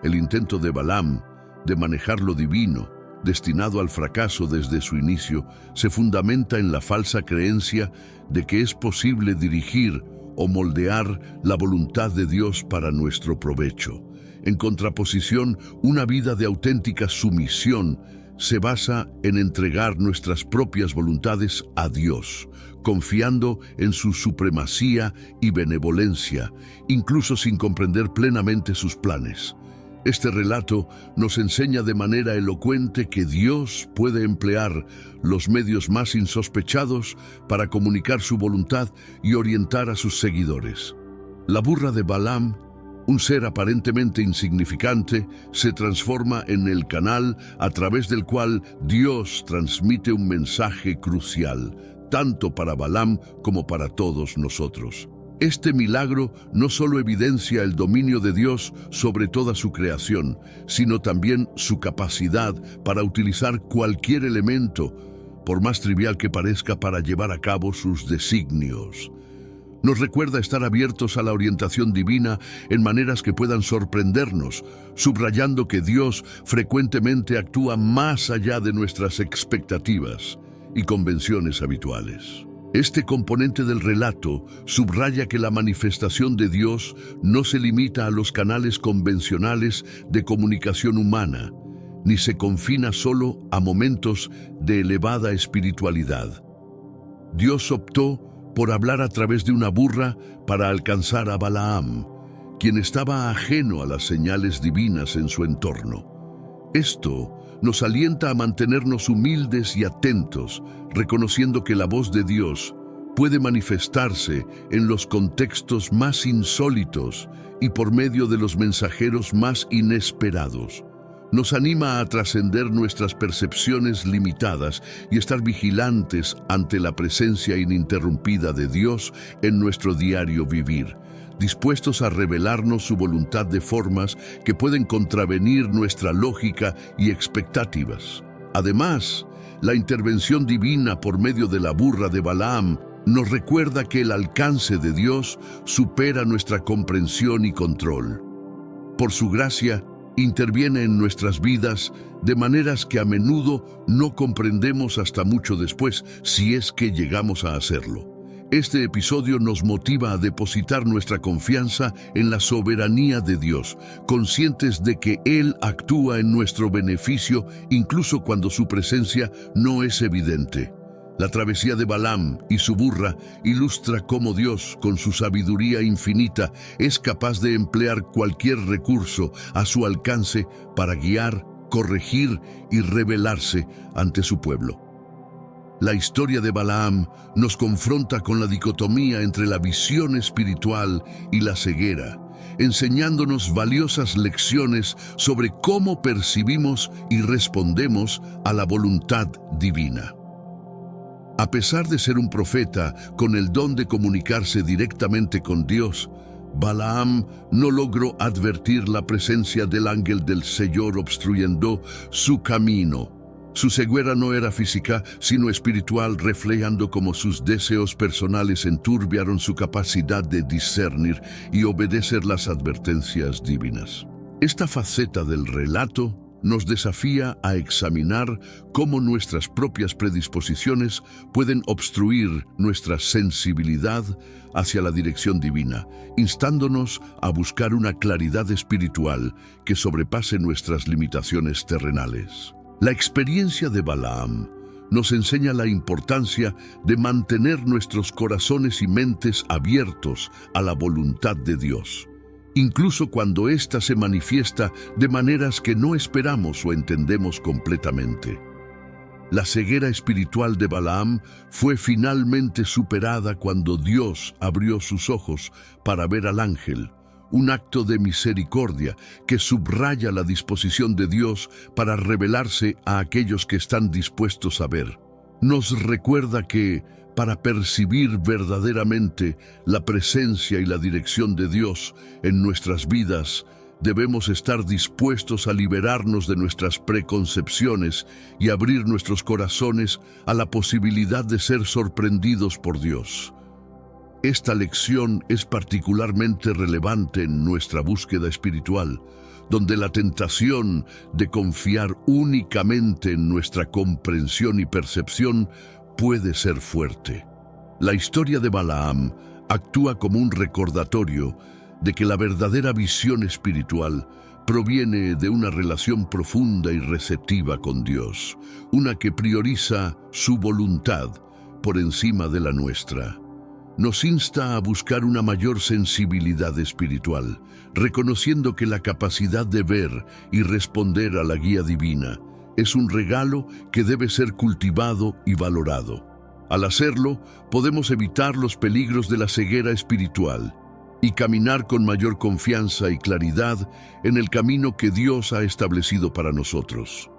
El intento de Balaam de manejar lo divino, destinado al fracaso desde su inicio, se fundamenta en la falsa creencia de que es posible dirigir o moldear la voluntad de Dios para nuestro provecho. En contraposición, una vida de auténtica sumisión se basa en entregar nuestras propias voluntades a Dios, confiando en su supremacía y benevolencia, incluso sin comprender plenamente sus planes. Este relato nos enseña de manera elocuente que Dios puede emplear los medios más insospechados para comunicar su voluntad y orientar a sus seguidores. La burra de Balaam, un ser aparentemente insignificante, se transforma en el canal a través del cual Dios transmite un mensaje crucial, tanto para Balaam como para todos nosotros. Este milagro no solo evidencia el dominio de Dios sobre toda su creación, sino también su capacidad para utilizar cualquier elemento, por más trivial que parezca, para llevar a cabo sus designios. Nos recuerda estar abiertos a la orientación divina en maneras que puedan sorprendernos, subrayando que Dios frecuentemente actúa más allá de nuestras expectativas y convenciones habituales. Este componente del relato subraya que la manifestación de Dios no se limita a los canales convencionales de comunicación humana, ni se confina solo a momentos de elevada espiritualidad. Dios optó por hablar a través de una burra para alcanzar a Balaam, quien estaba ajeno a las señales divinas en su entorno. Esto nos alienta a mantenernos humildes y atentos, reconociendo que la voz de Dios puede manifestarse en los contextos más insólitos y por medio de los mensajeros más inesperados. Nos anima a trascender nuestras percepciones limitadas y estar vigilantes ante la presencia ininterrumpida de Dios en nuestro diario vivir, dispuestos a revelarnos su voluntad de formas que pueden contravenir nuestra lógica y expectativas. Además, la intervención divina por medio de la burra de Balaam nos recuerda que el alcance de Dios supera nuestra comprensión y control. Por su gracia, interviene en nuestras vidas de maneras que a menudo no comprendemos hasta mucho después, si es que llegamos a hacerlo. Este episodio nos motiva a depositar nuestra confianza en la soberanía de Dios, conscientes de que Él actúa en nuestro beneficio incluso cuando su presencia no es evidente. La travesía de Balaam y su burra ilustra cómo Dios, con su sabiduría infinita, es capaz de emplear cualquier recurso a su alcance para guiar, corregir y revelarse ante su pueblo. La historia de Balaam nos confronta con la dicotomía entre la visión espiritual y la ceguera, enseñándonos valiosas lecciones sobre cómo percibimos y respondemos a la voluntad divina. A pesar de ser un profeta con el don de comunicarse directamente con Dios, Balaam no logró advertir la presencia del ángel del Señor obstruyendo su camino. Su ceguera no era física, sino espiritual, reflejando cómo sus deseos personales enturbiaron su capacidad de discernir y obedecer las advertencias divinas. Esta faceta del relato nos desafía a examinar cómo nuestras propias predisposiciones pueden obstruir nuestra sensibilidad hacia la dirección divina, instándonos a buscar una claridad espiritual que sobrepase nuestras limitaciones terrenales. La experiencia de Balaam nos enseña la importancia de mantener nuestros corazones y mentes abiertos a la voluntad de Dios, incluso cuando ésta se manifiesta de maneras que no esperamos o entendemos completamente. La ceguera espiritual de Balaam fue finalmente superada cuando Dios abrió sus ojos para ver al ángel, un acto de misericordia que subraya la disposición de Dios para revelarse a aquellos que están dispuestos a ver. Nos recuerda que, para percibir verdaderamente la presencia y la dirección de Dios en nuestras vidas, debemos estar dispuestos a liberarnos de nuestras preconcepciones y abrir nuestros corazones a la posibilidad de ser sorprendidos por Dios. Esta lección es particularmente relevante en nuestra búsqueda espiritual, donde la tentación de confiar únicamente en nuestra comprensión y percepción puede ser fuerte. La historia de Balaam actúa como un recordatorio de que la verdadera visión espiritual proviene de una relación profunda y receptiva con Dios, una que prioriza su voluntad por encima de la nuestra. Nos insta a buscar una mayor sensibilidad espiritual, reconociendo que la capacidad de ver y responder a la guía divina es un regalo que debe ser cultivado y valorado. Al hacerlo, podemos evitar los peligros de la ceguera espiritual y caminar con mayor confianza y claridad en el camino que Dios ha establecido para nosotros.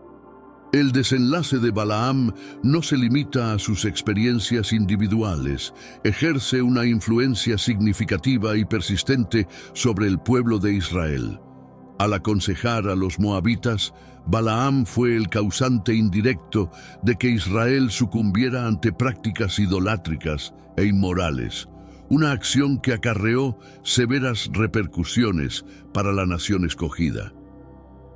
El desenlace de Balaam no se limita a sus experiencias individuales, ejerce una influencia significativa y persistente sobre el pueblo de Israel. Al aconsejar a los moabitas, Balaam fue el causante indirecto de que Israel sucumbiera ante prácticas idolátricas e inmorales, una acción que acarreó severas repercusiones para la nación escogida.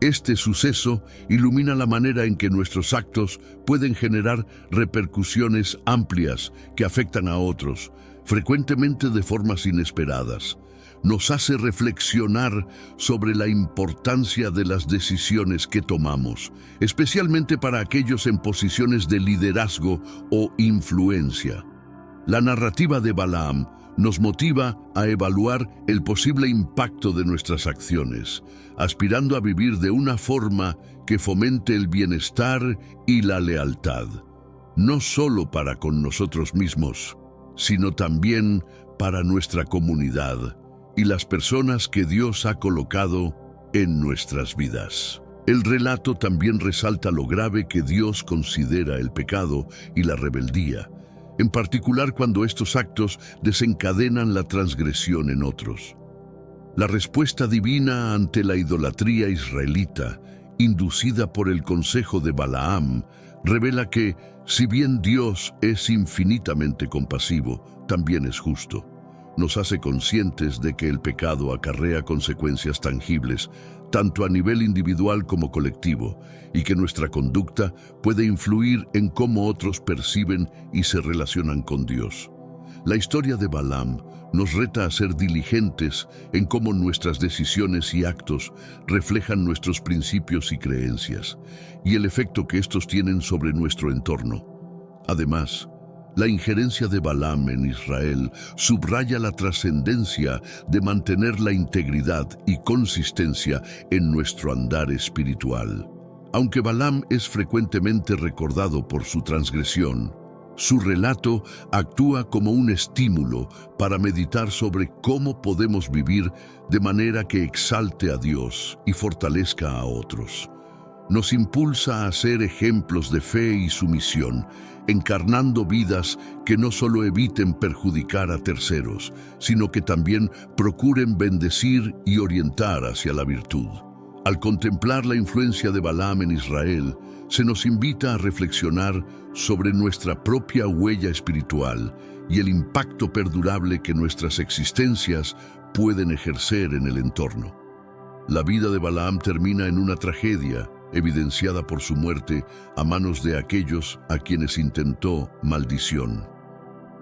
Este suceso ilumina la manera en que nuestros actos pueden generar repercusiones amplias que afectan a otros, frecuentemente de formas inesperadas. Nos hace reflexionar sobre la importancia de las decisiones que tomamos, especialmente para aquellos en posiciones de liderazgo o influencia. La narrativa de Balaam nos motiva a evaluar el posible impacto de nuestras acciones, aspirando a vivir de una forma que fomente el bienestar y la lealtad, no solo para con nosotros mismos, sino también para nuestra comunidad y las personas que Dios ha colocado en nuestras vidas. El relato también resalta lo grave que Dios considera el pecado y la rebeldía, en particular cuando estos actos desencadenan la transgresión en otros. La respuesta divina ante la idolatría israelita, inducida por el consejo de Balaam, revela que, si bien Dios es infinitamente compasivo, también es justo. Nos hace conscientes de que el pecado acarrea consecuencias tangibles, tanto a nivel individual como colectivo, y que nuestra conducta puede influir en cómo otros perciben y se relacionan con Dios. La historia de Balaam nos reta a ser diligentes en cómo nuestras decisiones y actos reflejan nuestros principios y creencias, y el efecto que estos tienen sobre nuestro entorno. Además, la injerencia de Balaam en Israel subraya la trascendencia de mantener la integridad y consistencia en nuestro andar espiritual. Aunque Balaam es frecuentemente recordado por su transgresión, su relato actúa como un estímulo para meditar sobre cómo podemos vivir de manera que exalte a Dios y fortalezca a otros. Nos impulsa a ser ejemplos de fe y sumisión, encarnando vidas que no solo eviten perjudicar a terceros, sino que también procuren bendecir y orientar hacia la virtud. Al contemplar la influencia de Balaam en Israel, se nos invita a reflexionar sobre nuestra propia huella espiritual y el impacto perdurable que nuestras existencias pueden ejercer en el entorno. La vida de Balaam termina en una tragedia, evidenciada por su muerte a manos de aquellos a quienes intentó maldición.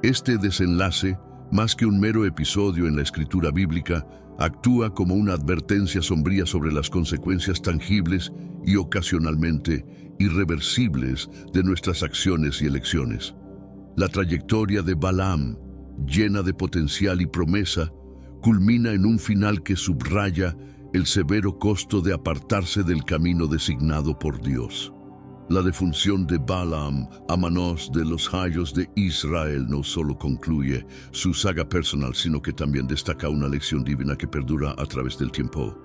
Este desenlace, más que un mero episodio en la escritura bíblica, actúa como una advertencia sombría sobre las consecuencias tangibles y ocasionalmente irreversibles de nuestras acciones y elecciones. La trayectoria de Balaam, llena de potencial y promesa, culmina en un final que subraya el severo costo de apartarse del camino designado por Dios. La defunción de Balaam a manos de los ayos de Israel no solo concluye su saga personal, sino que también destaca una lección divina que perdura a través del tiempo.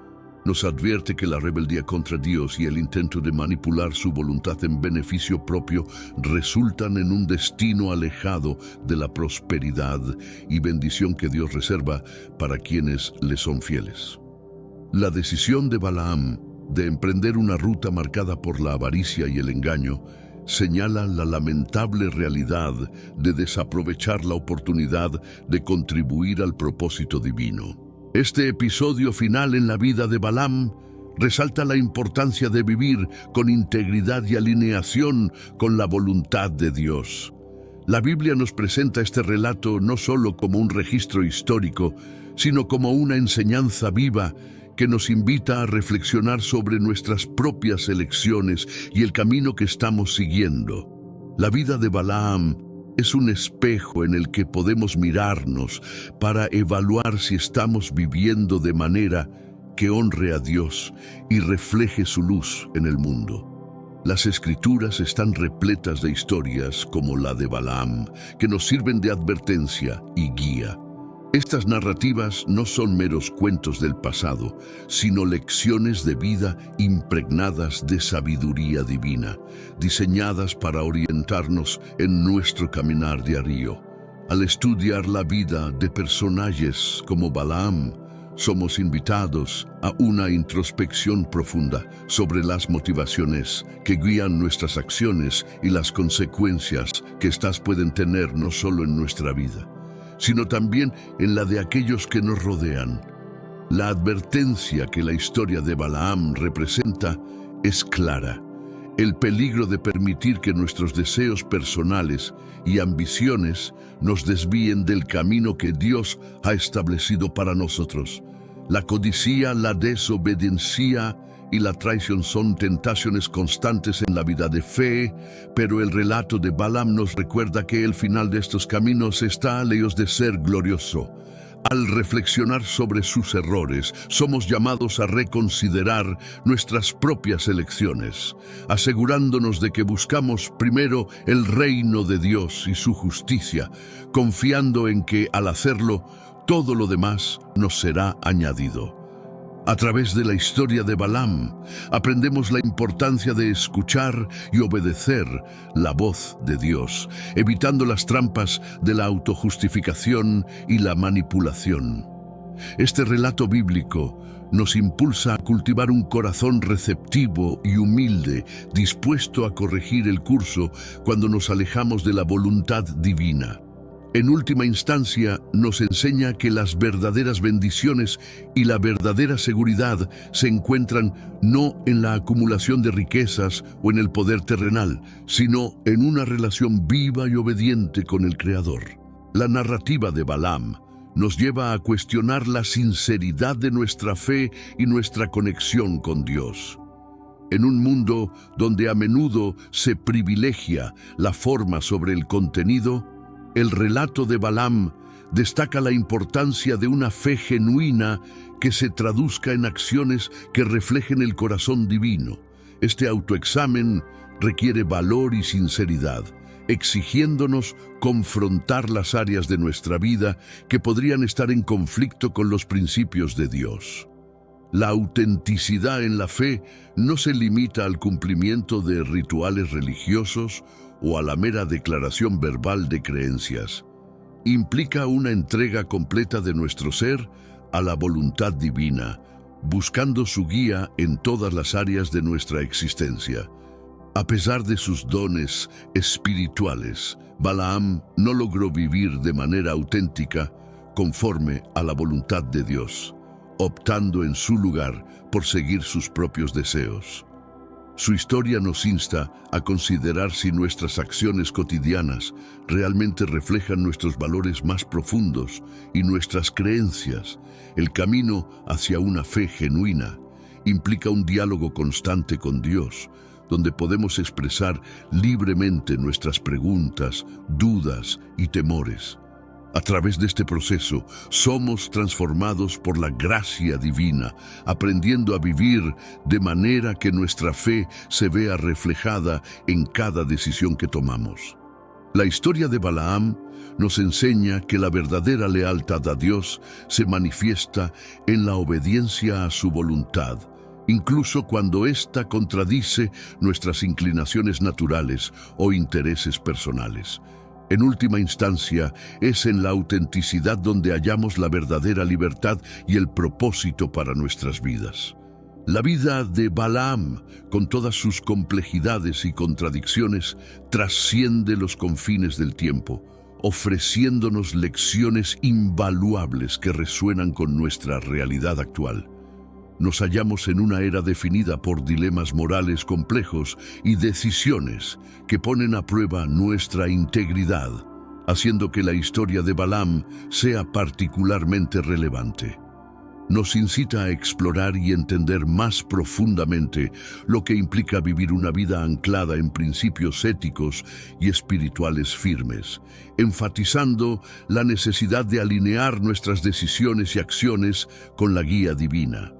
Nos advierte que la rebeldía contra Dios y el intento de manipular su voluntad en beneficio propio resultan en un destino alejado de la prosperidad y bendición que Dios reserva para quienes le son fieles. La decisión de Balaam de emprender una ruta marcada por la avaricia y el engaño señala la lamentable realidad de desaprovechar la oportunidad de contribuir al propósito divino. Este episodio final en la vida de Balaam resalta la importancia de vivir con integridad y alineación con la voluntad de Dios. La Biblia nos presenta este relato no solo como un registro histórico, sino como una enseñanza viva que nos invita a reflexionar sobre nuestras propias elecciones y el camino que estamos siguiendo. La vida de Balaam es un espejo en el que podemos mirarnos para evaluar si estamos viviendo de manera que honre a Dios y refleje su luz en el mundo. Las Escrituras están repletas de historias como la de Balaam, que nos sirven de advertencia y guía. Estas narrativas no son meros cuentos del pasado, sino lecciones de vida impregnadas de sabiduría divina, diseñadas para orientarnos en nuestro caminar diario. Al estudiar la vida de personajes como Balaam, somos invitados a una introspección profunda sobre las motivaciones que guían nuestras acciones y las consecuencias que éstas pueden tener no solo en nuestra vida, sino también en la de aquellos que nos rodean. La advertencia que la historia de Balaam representa es clara: el peligro de permitir que nuestros deseos personales y ambiciones nos desvíen del camino que Dios ha establecido para nosotros. La codicia, la desobediencia y la traición son tentaciones constantes en la vida de fe, pero el relato de Balaam nos recuerda que el final de estos caminos está lejos de ser glorioso. Al reflexionar sobre sus errores, somos llamados a reconsiderar nuestras propias elecciones, asegurándonos de que buscamos primero el reino de Dios y su justicia, confiando en que al hacerlo, todo lo demás nos será añadido. A través de la historia de Balaam, aprendemos la importancia de escuchar y obedecer la voz de Dios, evitando las trampas de la autojustificación y la manipulación. Este relato bíblico nos impulsa a cultivar un corazón receptivo y humilde, dispuesto a corregir el curso cuando nos alejamos de la voluntad divina. En última instancia, nos enseña que las verdaderas bendiciones y la verdadera seguridad se encuentran no en la acumulación de riquezas o en el poder terrenal, sino en una relación viva y obediente con el Creador. La narrativa de Balaam nos lleva a cuestionar la sinceridad de nuestra fe y nuestra conexión con Dios. En un mundo donde a menudo se privilegia la forma sobre el contenido, el relato de Balaam destaca la importancia de una fe genuina que se traduzca en acciones que reflejen el corazón divino. Este autoexamen requiere valor y sinceridad, exigiéndonos confrontar las áreas de nuestra vida que podrían estar en conflicto con los principios de Dios. La autenticidad en la fe no se limita al cumplimiento de rituales religiosos o a la mera declaración verbal de creencias. Implica una entrega completa de nuestro ser a la voluntad divina, buscando su guía en todas las áreas de nuestra existencia. A pesar de sus dones espirituales, Balaam no logró vivir de manera auténtica conforme a la voluntad de Dios, optando en su lugar por seguir sus propios deseos. Su historia nos insta a considerar si nuestras acciones cotidianas realmente reflejan nuestros valores más profundos y nuestras creencias. El camino hacia una fe genuina implica un diálogo constante con Dios, donde podemos expresar libremente nuestras preguntas, dudas y temores. A través de este proceso, somos transformados por la gracia divina, aprendiendo a vivir de manera que nuestra fe se vea reflejada en cada decisión que tomamos. La historia de Balaam nos enseña que la verdadera lealtad a Dios se manifiesta en la obediencia a su voluntad, incluso cuando ésta contradice nuestras inclinaciones naturales o intereses personales. En última instancia, es en la autenticidad donde hallamos la verdadera libertad y el propósito para nuestras vidas. La vida de Balaam, con todas sus complejidades y contradicciones, trasciende los confines del tiempo, ofreciéndonos lecciones invaluables que resuenan con nuestra realidad actual. Nos hallamos en una era definida por dilemas morales complejos y decisiones que ponen a prueba nuestra integridad, haciendo que la historia de Balaam sea particularmente relevante. Nos incita a explorar y entender más profundamente lo que implica vivir una vida anclada en principios éticos y espirituales firmes, enfatizando la necesidad de alinear nuestras decisiones y acciones con la guía divina.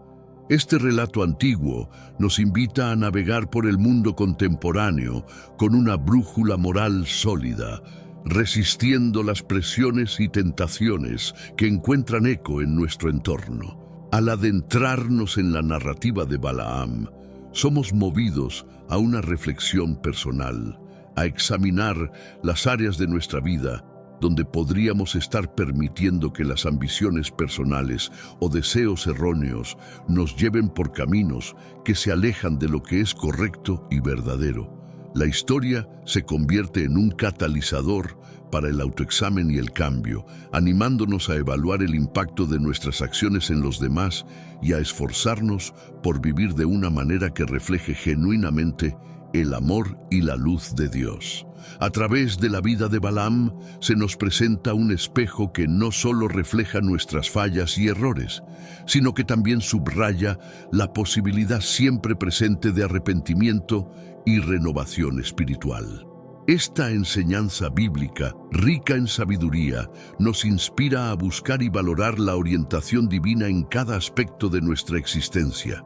Este relato antiguo nos invita a navegar por el mundo contemporáneo con una brújula moral sólida, resistiendo las presiones y tentaciones que encuentran eco en nuestro entorno. Al adentrarnos en la narrativa de Balaam, somos movidos a una reflexión personal, a examinar las áreas de nuestra vida donde podríamos estar permitiendo que las ambiciones personales o deseos erróneos nos lleven por caminos que se alejan de lo que es correcto y verdadero. La historia se convierte en un catalizador para el autoexamen y el cambio, animándonos a evaluar el impacto de nuestras acciones en los demás y a esforzarnos por vivir de una manera que refleje genuinamente el amor y la luz de Dios. A través de la vida de Balaam se nos presenta un espejo que no solo refleja nuestras fallas y errores, sino que también subraya la posibilidad siempre presente de arrepentimiento y renovación espiritual. Esta enseñanza bíblica, rica en sabiduría, nos inspira a buscar y valorar la orientación divina en cada aspecto de nuestra existencia.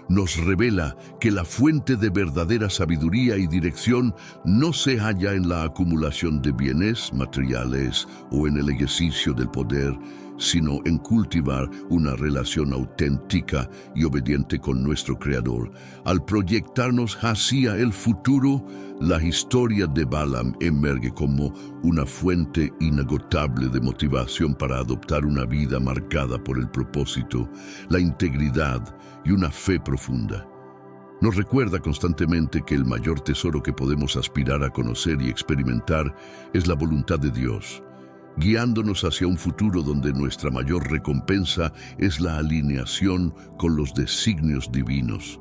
Nos revela que la fuente de verdadera sabiduría y dirección no se halla en la acumulación de bienes materiales o en el ejercicio del poder, sino en cultivar una relación auténtica y obediente con nuestro Creador. Al proyectarnos hacia el futuro, la historia de Balaam emerge como una fuente inagotable de motivación para adoptar una vida marcada por el propósito, la integridad y una fe profunda. Nos recuerda constantemente que el mayor tesoro que podemos aspirar a conocer y experimentar es la voluntad de Dios, guiándonos hacia un futuro donde nuestra mayor recompensa es la alineación con los designios divinos.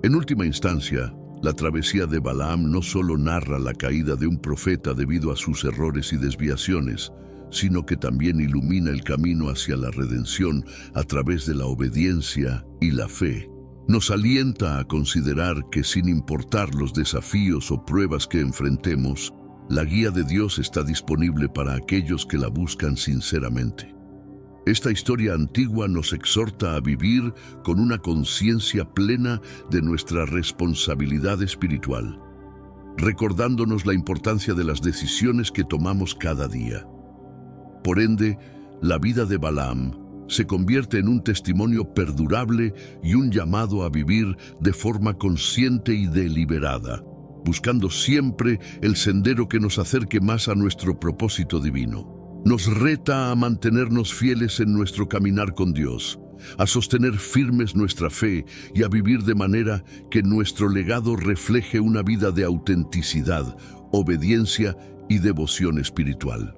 En última instancia, la travesía de Balaam no solo narra la caída de un profeta debido a sus errores y desviaciones, sino que también ilumina el camino hacia la redención a través de la obediencia y la fe. Nos alienta a considerar que sin importar los desafíos o pruebas que enfrentemos, la guía de Dios está disponible para aquellos que la buscan sinceramente. Esta historia antigua nos exhorta a vivir con una conciencia plena de nuestra responsabilidad espiritual, recordándonos la importancia de las decisiones que tomamos cada día. Por ende, la vida de Balaam se convierte en un testimonio perdurable y un llamado a vivir de forma consciente y deliberada, buscando siempre el sendero que nos acerque más a nuestro propósito divino. Nos reta a mantenernos fieles en nuestro caminar con Dios, a sostener firmes nuestra fe y a vivir de manera que nuestro legado refleje una vida de autenticidad, obediencia y devoción espiritual.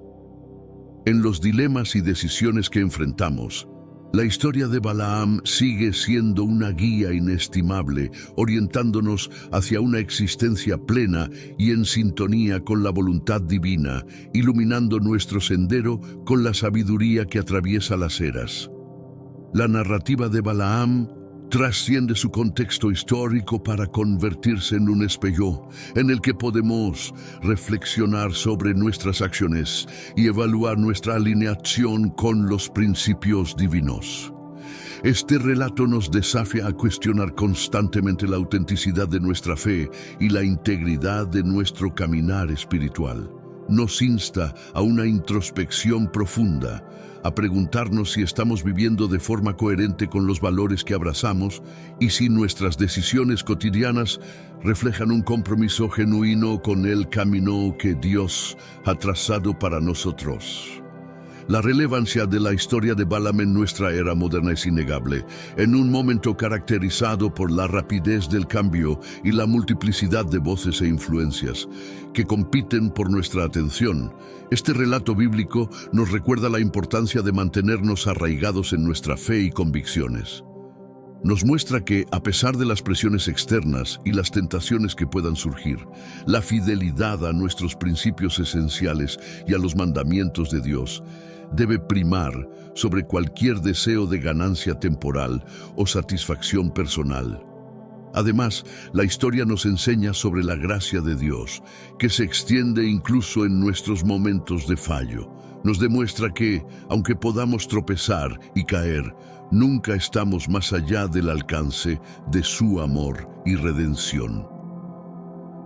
En los dilemas y decisiones que enfrentamos, la historia de Balaam sigue siendo una guía inestimable, orientándonos hacia una existencia plena y en sintonía con la voluntad divina, iluminando nuestro sendero con la sabiduría que atraviesa las eras. La narrativa de Balaam trasciende su contexto histórico para convertirse en un espejo en el que podemos reflexionar sobre nuestras acciones y evaluar nuestra alineación con los principios divinos. Este relato nos desafía a cuestionar constantemente la autenticidad de nuestra fe y la integridad de nuestro caminar espiritual. Nos insta a una introspección profunda, a preguntarnos si estamos viviendo de forma coherente con los valores que abrazamos y si nuestras decisiones cotidianas reflejan un compromiso genuino con el camino que Dios ha trazado para nosotros. La relevancia de la historia de Balaam en nuestra era moderna es innegable. En un momento caracterizado por la rapidez del cambio y la multiplicidad de voces e influencias que compiten por nuestra atención, este relato bíblico nos recuerda la importancia de mantenernos arraigados en nuestra fe y convicciones. Nos muestra que, a pesar de las presiones externas y las tentaciones que puedan surgir, la fidelidad a nuestros principios esenciales y a los mandamientos de Dios debe primar sobre cualquier deseo de ganancia temporal o satisfacción personal. Además, la historia nos enseña sobre la gracia de Dios, que se extiende incluso en nuestros momentos de fallo. Nos demuestra que, aunque podamos tropezar y caer, nunca estamos más allá del alcance de su amor y redención.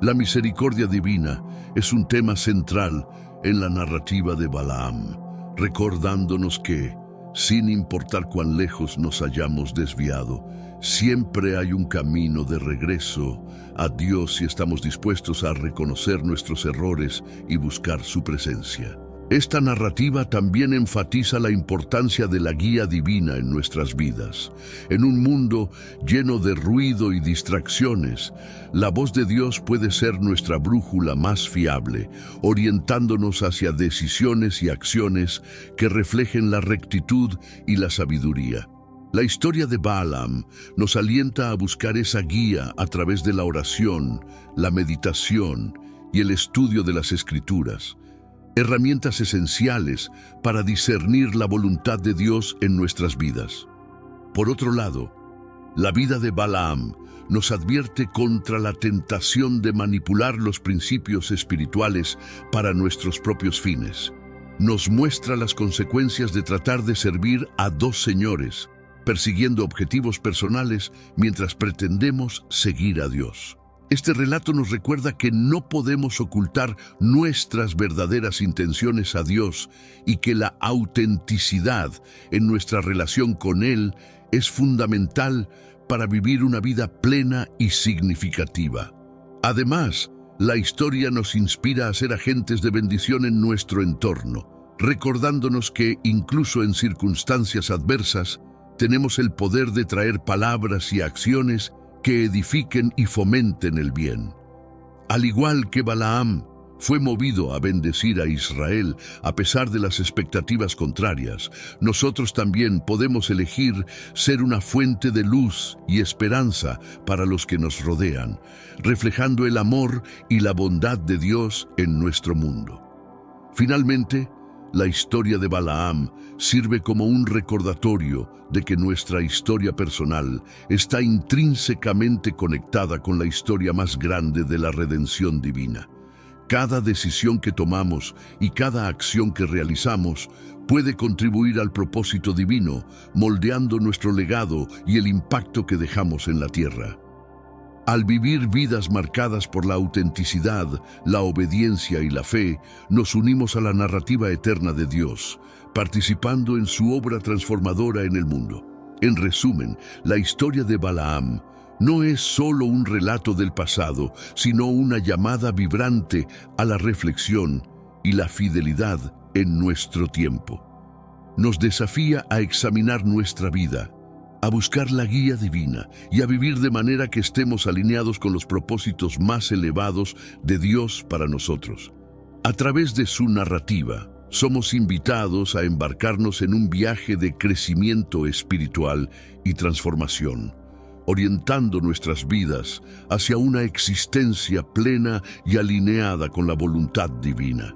La misericordia divina es un tema central en la narrativa de Balaam, recordándonos que, sin importar cuán lejos nos hayamos desviado, siempre hay un camino de regreso a Dios si estamos dispuestos a reconocer nuestros errores y buscar su presencia. Esta narrativa también enfatiza la importancia de la guía divina en nuestras vidas. En un mundo lleno de ruido y distracciones, la voz de Dios puede ser nuestra brújula más fiable, orientándonos hacia decisiones y acciones que reflejen la rectitud y la sabiduría. La historia de Balaam nos alienta a buscar esa guía a través de la oración, la meditación y el estudio de las Escrituras, herramientas esenciales para discernir la voluntad de Dios en nuestras vidas. Por otro lado, la vida de Balaam nos advierte contra la tentación de manipular los principios espirituales para nuestros propios fines. Nos muestra las consecuencias de tratar de servir a dos señores, persiguiendo objetivos personales mientras pretendemos seguir a Dios. Este relato nos recuerda que no podemos ocultar nuestras verdaderas intenciones a Dios y que la autenticidad en nuestra relación con Él es fundamental para vivir una vida plena y significativa. Además, la historia nos inspira a ser agentes de bendición en nuestro entorno, recordándonos que, incluso en circunstancias adversas, tenemos el poder de traer palabras y acciones que edifiquen y fomenten el bien. Al igual que Balaam fue movido a bendecir a Israel a pesar de las expectativas contrarias, nosotros también podemos elegir ser una fuente de luz y esperanza para los que nos rodean, reflejando el amor y la bondad de Dios en nuestro mundo. Finalmente, la historia de Balaam sirve como un recordatorio de que nuestra historia personal está intrínsecamente conectada con la historia más grande de la redención divina. Cada decisión que tomamos y cada acción que realizamos puede contribuir al propósito divino, moldeando nuestro legado y el impacto que dejamos en la tierra. Al vivir vidas marcadas por la autenticidad, la obediencia y la fe, nos unimos a la narrativa eterna de Dios, participando en su obra transformadora en el mundo. En resumen, la historia de Balaam no es solo un relato del pasado, sino una llamada vibrante a la reflexión y la fidelidad en nuestro tiempo. Nos desafía a examinar nuestra vida, a buscar la guía divina y a vivir de manera que estemos alineados con los propósitos más elevados de Dios para nosotros. A través de su narrativa, somos invitados a embarcarnos en un viaje de crecimiento espiritual y transformación, orientando nuestras vidas hacia una existencia plena y alineada con la voluntad divina.